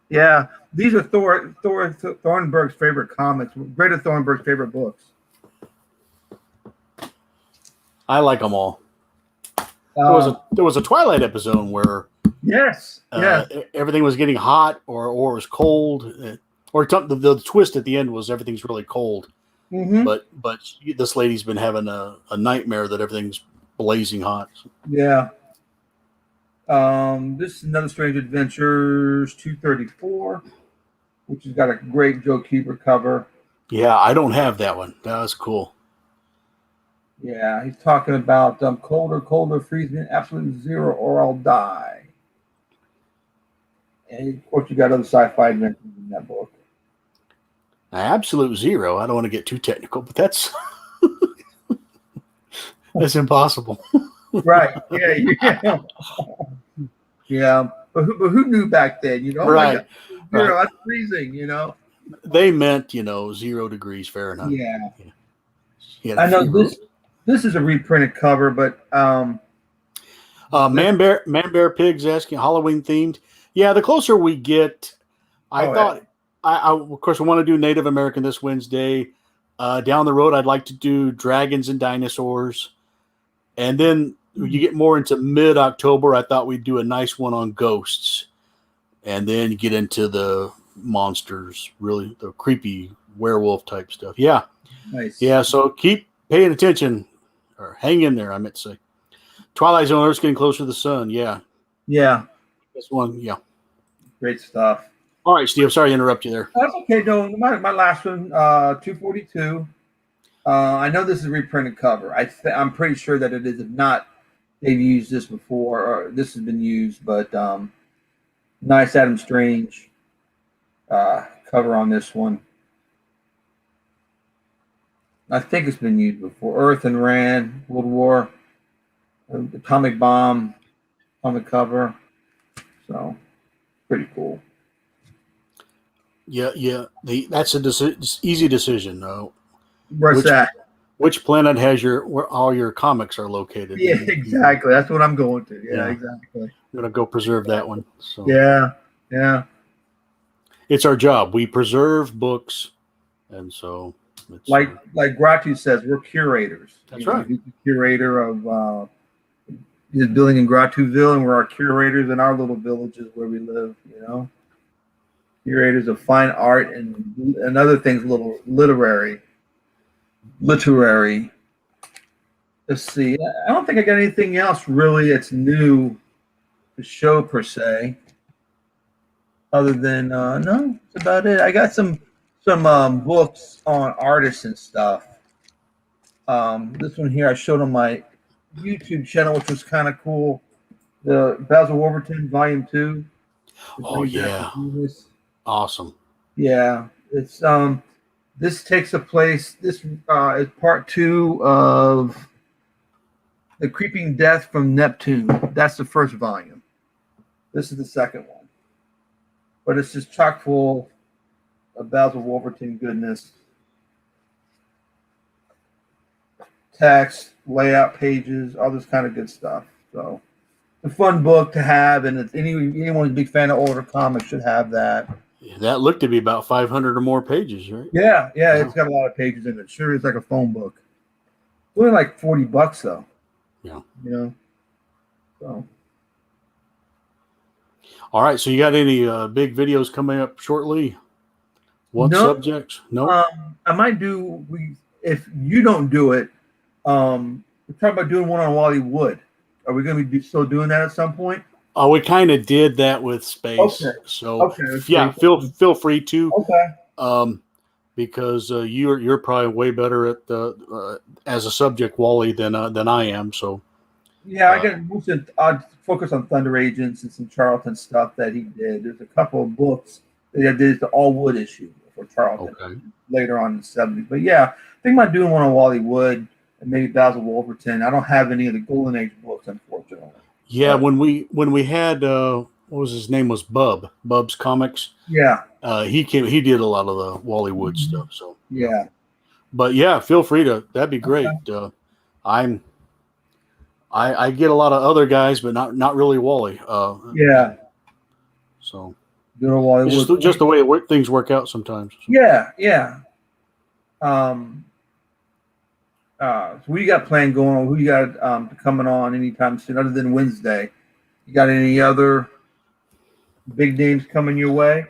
S2: yeah. These are Thornburg's favorite comics. Greta Thornburg's favorite books.
S1: I like them all. There was a Twilight episode where everything was getting hot or was cold, or the twist at the end was everything's really cold.
S2: Mm-hmm.
S1: But this lady's been having a nightmare that everything's blazing hot.
S2: Yeah. This is another Strange Adventures 234, which has got a great Joe Keeper cover.
S1: Yeah, I don't have that one. That was cool.
S2: Yeah, he's talking about colder, freeze me absolute zero, or I'll die. And of course, you got other sci-fi adventures in that book.
S1: Absolute zero. I don't want to get too technical, but that's that's impossible.
S2: Right? Yeah. Yeah. But who knew back then? You know,
S1: right?
S2: Zero, that's freezing. You know,
S1: they meant 0 degrees Fahrenheit.
S2: Yeah. I know this is a reprinted cover, but
S1: Man Bear Pigs asking Halloween themed. Yeah, the closer we get, I of course I want to do Native American this Wednesday. Down the road, I'd like to do Dragons and Dinosaurs, and then you get more into mid-October. I thought we'd do a nice one on ghosts, and then you get into the monsters, really the creepy werewolf type stuff. Yeah,
S2: nice.
S1: Yeah, so keep paying attention, or hang in there. I meant to say, Twilight Zone. Earth's getting closer to the sun. Yeah. This one. Yeah.
S2: Great stuff.
S1: All right, Steve. Sorry to interrupt you there.
S2: That's okay. No, my last one, 242. I know this is a reprinted cover. I'm pretty sure that it is. If not, they've used this before, or this has been used. But nice Adam Strange cover on this one. I think it's been used before. Earth and Rand, World War, atomic bomb on the cover. So pretty cool.
S1: Yeah. That's easy decision.
S2: What's that?
S1: Which planet has where all your comics are located?
S2: Yeah, exactly. That's what I'm going to. Yeah, exactly.
S1: I'm gonna go preserve that one. So
S2: yeah.
S1: It's our job. We preserve books, and so it's,
S2: like Gratu says, we're curators.
S1: That's right.
S2: He's the curator of his building in Gratuville, and we're our curators in our little villages where we live. Curators of fine art and other things, little literary. Let's see. I don't think I got anything else really that's new to show per se. Other than no, that's about it. I got some books on artists and stuff. This one here I showed on my YouTube channel, which was kind of cool. The Basil Wolverton Volume 2.
S1: Oh yeah, awesome.
S2: Yeah, it's this takes a place. This is part 2 of The Creeping Death from Neptune. That's the first volume. This is the second one, but it's just chock full of Basil Wolverton goodness. Text, layout pages, all this kind of good stuff. So, a fun book to have, and it's anyone who's a big fan of older comics should have that.
S1: Yeah, that looked to be about 500 or more pages, right?
S2: Yeah, it's got a lot of pages in it. Sure, it's like a phone book. It's only like $40 though.
S1: Yeah.
S2: So.
S1: All right. So you got any big videos coming up shortly? What subjects? No.
S2: I might do. If you don't do it, we're talking about doing one on Wally Wood. Are we going to be still doing that at some point?
S1: Oh, we kind of did that with space.
S2: Okay.
S1: So yeah, feel free to.
S2: Okay.
S1: Because you're probably way better at the as a subject, Wally, than I am. So
S2: yeah, I got most of I'd focus on Thunder Agents and some Charlton stuff that he did. There's a couple of books that I did the All Wood issue for Charlton later on in the 70s. But yeah, I think about doing one on Wally Wood and maybe Basil Wolverton. I don't have any of the Golden Age books, unfortunately.
S1: Yeah, when we had what was his name was Bub's Comics.
S2: Yeah.
S1: He did a lot of the Wally Wood stuff. So
S2: yeah.
S1: But yeah, feel free to. That'd be great. Okay. I get a lot of other guys, but not really Wally.
S2: Yeah.
S1: So
S2: Wally
S1: just the way things work out sometimes. So.
S2: Yeah. So what you got planned going on? Who you got coming on anytime soon, other than Wednesday? You got any other big names coming your way?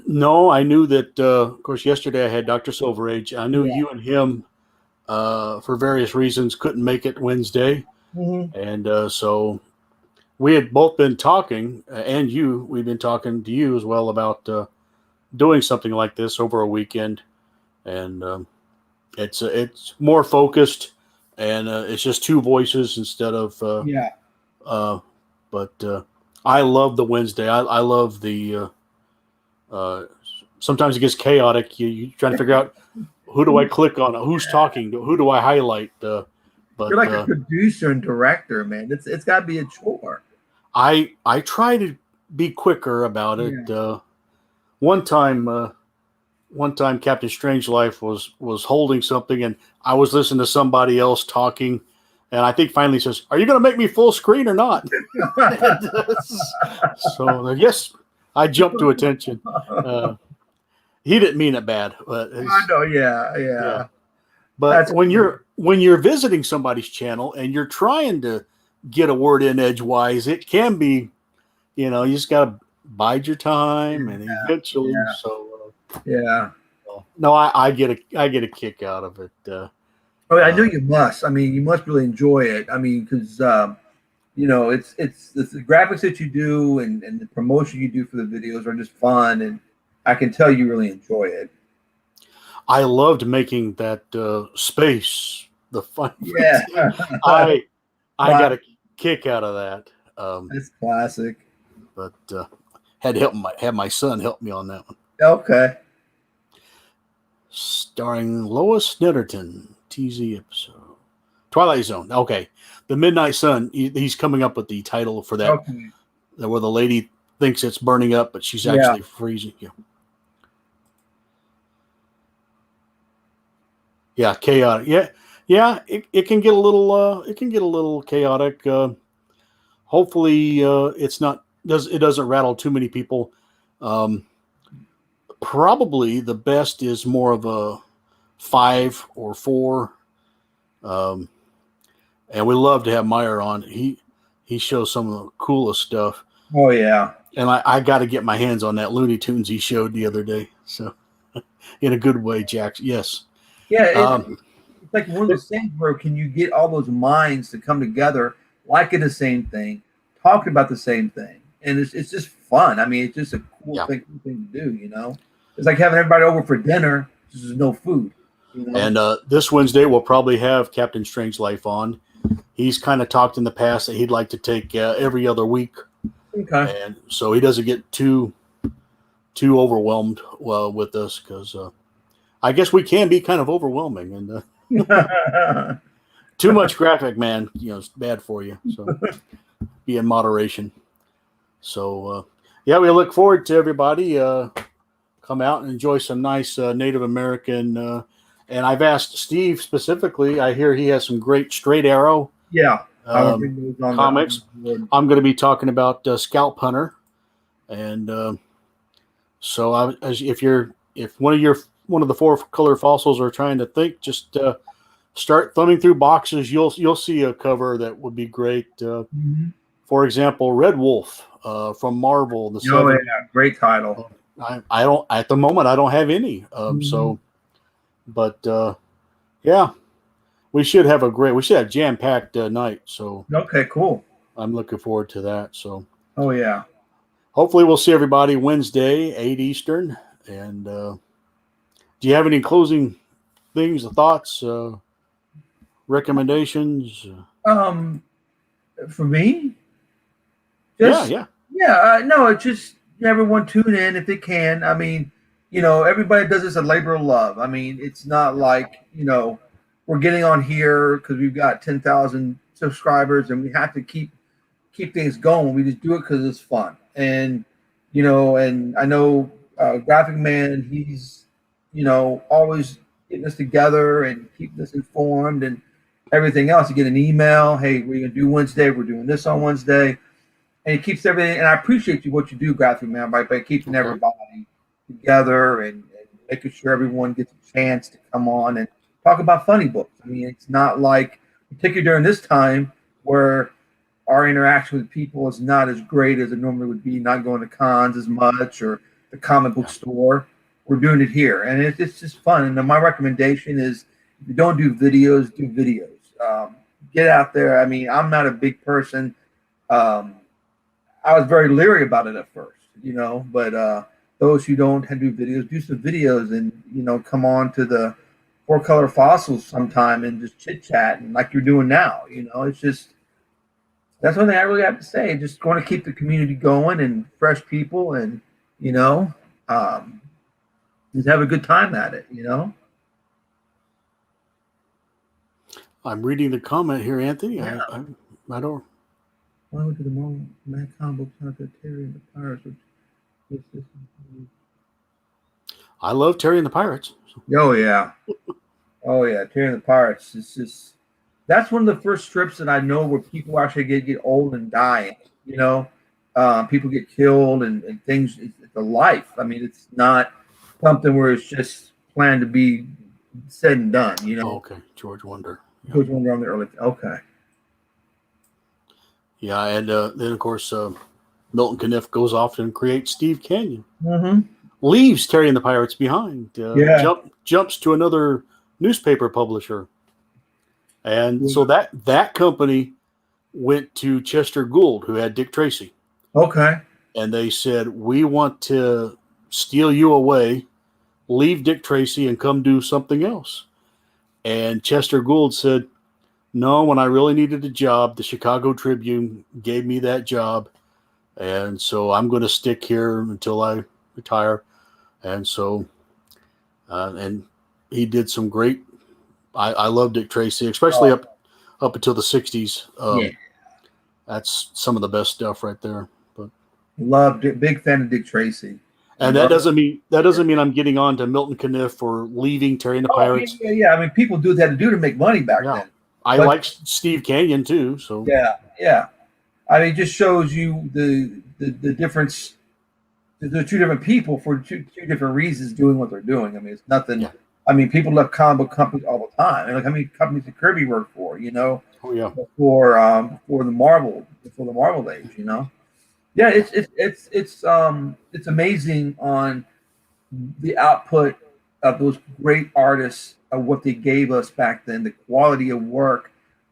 S1: No, I knew that. Of course, yesterday I had Dr. Silverage. I knew you and him, for various reasons, couldn't make it Wednesday, and so we had both been talking, and we've been talking to you as well about doing something like this over a weekend, and it's more focused, and it's just two voices instead of But I love the Wednesday. I love the. Sometimes it gets chaotic. You trying to figure out who do I click on, who's talking, who do I highlight. But
S2: you're like a producer and director, man. It's got to be a chore.
S1: I try to be quicker about it. Yeah. One time, Captain Strangelife was holding something, and I was listening to somebody else talking. And I think finally says, "Are you going to make me full screen or not?" So yes, I jumped to attention. He didn't mean it bad, but
S2: I know, yeah.
S1: But when you're visiting somebody's channel and you're trying to get a word in edgewise, it can be, you just got to bide your time, and eventually. Yeah. So no, I get a kick out of it.
S2: I know you must. I mean, you must really enjoy it. I mean, because it's the graphics that you do and the promotion you do for the videos are just fun, and I can tell you really enjoy it.
S1: I loved making that space the fun.
S2: Yeah,
S1: I got a kick out of that.
S2: It's classic.
S1: But had to have my son help me on that one.
S2: Okay.
S1: Starring Lois Netterton. TZ episode. Twilight Zone. Okay. The Midnight Sun. He's coming up with the title for that. Okay. Where the lady thinks it's burning up, but she's actually freezing. Yeah, chaotic. Yeah. It can get a little chaotic. Hopefully, it doesn't rattle too many people. Probably the best is more of a 5 or 4, and we love to have Meyer on. He shows some of the coolest stuff.
S2: Oh yeah,
S1: and I got to get my hands on that Looney Tunes he showed the other day. So, in a good way, Jack. Yes.
S2: Yeah, it's like one of those things where can you get all those minds to come together, liking the same thing, talking about the same thing, and it's just fun. I mean, it's just a cool thing to do. It's like having everybody over for dinner. There's no food.
S1: And this Wednesday we'll probably have Captain Strangelife on. he's kind of talked in the past that he'd like to take every other week,
S2: Okay.
S1: and so he doesn't get too overwhelmed with us, because I guess we can be kind of overwhelming, and too much graphic, man, it's bad for you. So be in moderation. So yeah, we look forward to everybody come out and enjoy some nice Native American. And I've asked Steve specifically. I hear he has some great Straight Arrow.
S2: Yeah. I will bring those on
S1: comics. I'm going to be talking about Scalp Hunter, and so if one of the 4-color fossils are trying to think, just start thumbing through boxes. You'll see a cover that would be great. For example, Red Wolf from Marvel.
S2: Yeah, great title.
S1: I don't at the moment. I don't have any. So, but yeah, we should have jam-packed night. So
S2: okay, cool.
S1: I'm looking forward to that. So hopefully we'll see everybody Wednesday, 8 Eastern. And do you have any closing things, thoughts, recommendations?
S2: For me,
S1: No,
S2: it's just everyone tune in if they can. I mean, everybody does this a labor of love. I mean, it's not like we're getting on here because we've got 10,000 subscribers and we have to keep things going. We just do it because it's fun. And and I know Graphic Man, he's always getting us together and keeping us informed and everything else. You get an email, hey, we're gonna do Wednesday, we're doing this on Wednesday. And it keeps everything, and I appreciate what you do, Graphic Man, by keeping everybody together and making sure everyone gets a chance to come on and talk about funny books. I mean, it's not like, particularly during this time where our interaction with people is not as great as it normally would be, not going to cons as much or the comic book store. We're doing it here, and it's just fun. And my recommendation is, if you don't do videos, do videos. Get out there. I mean, I'm not a big person. I was very leery about it at first, but those who don't do videos, do some videos and, come on to the 4-color fossils sometime and just chit chat and like you're doing now. It's just, that's one thing I really have to say. Just going to keep the community going and fresh people and, just have a good time at it,
S1: I'm reading the comment here, Anthony. Yeah. I don't.
S2: Why would the moment Matt comic books not the Terry and the Pirates?
S1: I love Terry and the Pirates.
S2: Oh yeah, Terry and the Pirates. It's just, that's one of the first strips that I know where people actually get old and die. People get killed and things. It's a life. I mean, it's not something where it's just planned to be said and done.
S1: Oh, okay, George Wonder.
S2: Yeah. George Wonder on the early. Okay.
S1: Yeah, and then of course Milton Caniff goes off and creates Steve Canyon. Leaves Terry and the Pirates behind. Jumps to another newspaper publisher, and so that company went to Chester Gould, who had Dick Tracy.
S2: Okay.
S1: And they said, we want to steal you away, leave Dick Tracy, and come do something else. And Chester Gould said, no, when I really needed a job, the Chicago Tribune gave me that job. And so I'm going to stick here until I retire. And so, and he did some great, I love Dick Tracy, especially up until the 60s. That's some of the best stuff right there. But
S2: loved it. Big fan of Dick Tracy.
S1: And that doesn't mean I'm getting on to Milton Caniff or leaving Terry and the Pirates.
S2: Yeah. I mean, people do what they had to do to make money back then.
S1: I like Steve Canyon too. So
S2: yeah. I mean, it just shows you the difference. They're two different people for two different reasons doing what they're doing. I mean, it's nothing. Yeah. I mean, people left comic book companies all the time. And like how many companies did Kirby work for?
S1: Oh yeah.
S2: Before the Marvel age. Yeah, it's amazing on the output of those great artists, of what they gave us back then, the quality of work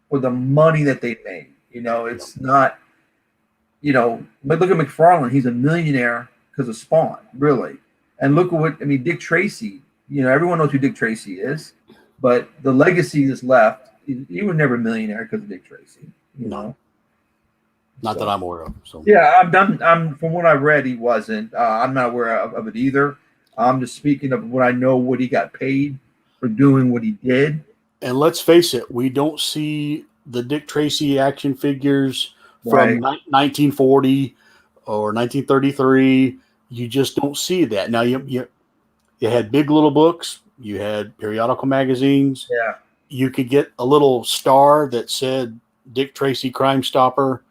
S2: for the money that they made. It's not, but look at McFarlane. He's a millionaire because of Spawn, really. And look at Dick Tracy, everyone knows who Dick Tracy is, but the legacy is left he was never a millionaire because of Dick Tracy. You know,
S1: not that I'm aware of. So
S2: yeah, I'm from what I read, he wasn't. I'm not aware of it either. I'm just speaking of what I know, what he got paid for doing what he did.
S1: And let's face it, we don't see the Dick Tracy action figures from 1940 or 1933. You just don't see that. Now, you had Big Little books. You had periodical magazines.
S2: Yeah.
S1: You could get a little star that said Dick Tracy Crime Stopper.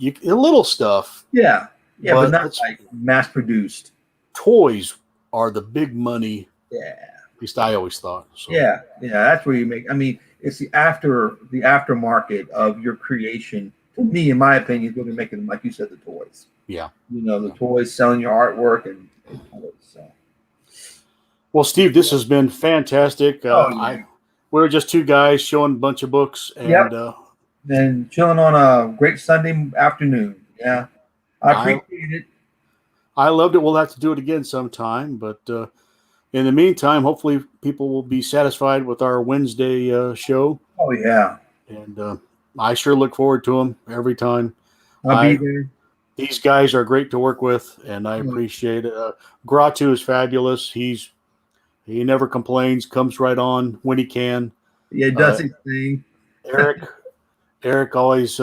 S1: A little stuff.
S2: Yeah. Yeah, but not like mass produced.
S1: Toys are the big money.
S2: Yeah.
S1: At least I always thought. So.
S2: Yeah. That's where you make. I mean, it's the aftermarket of your creation. To me, in my opinion, is what they're making, like you said, the toys.
S1: Yeah.
S2: You know, the toys, selling your artwork and toys. So.
S1: Well, Steve, this has been fantastic. We're just two guys showing a bunch of books and
S2: then chilling on a great Sunday afternoon. Yeah, I appreciate it.
S1: I loved it. We'll have to do it again sometime, but in the meantime, hopefully people will be satisfied with our Wednesday show.
S2: Oh yeah,
S1: and I sure look forward to them every time.
S2: I'll be there.
S1: These guys are great to work with, and I appreciate it. Gratu is fabulous. He never complains, comes right on when he can.
S2: Yeah, does his thing.
S1: Eric always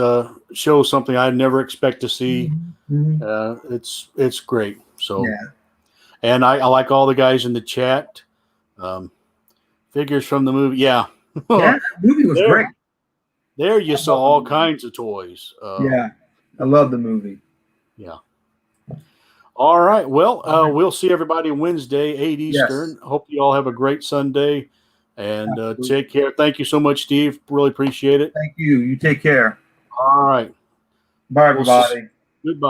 S1: shows something I never expect to see.
S2: Mm-hmm.
S1: It's great. So, and I like all the guys in the chat. Figures from the movie, yeah,
S2: the movie was great.
S1: There you saw all kinds of toys.
S2: I love the movie.
S1: Yeah. All right. Well, we'll see everybody Wednesday, 8 Eastern.
S2: Yes.
S1: Hope you all have a great Sunday. And take care. Thank you so much, Steve. Really appreciate it.
S2: Thank you. You take care.
S1: All right.
S2: Bye, everybody.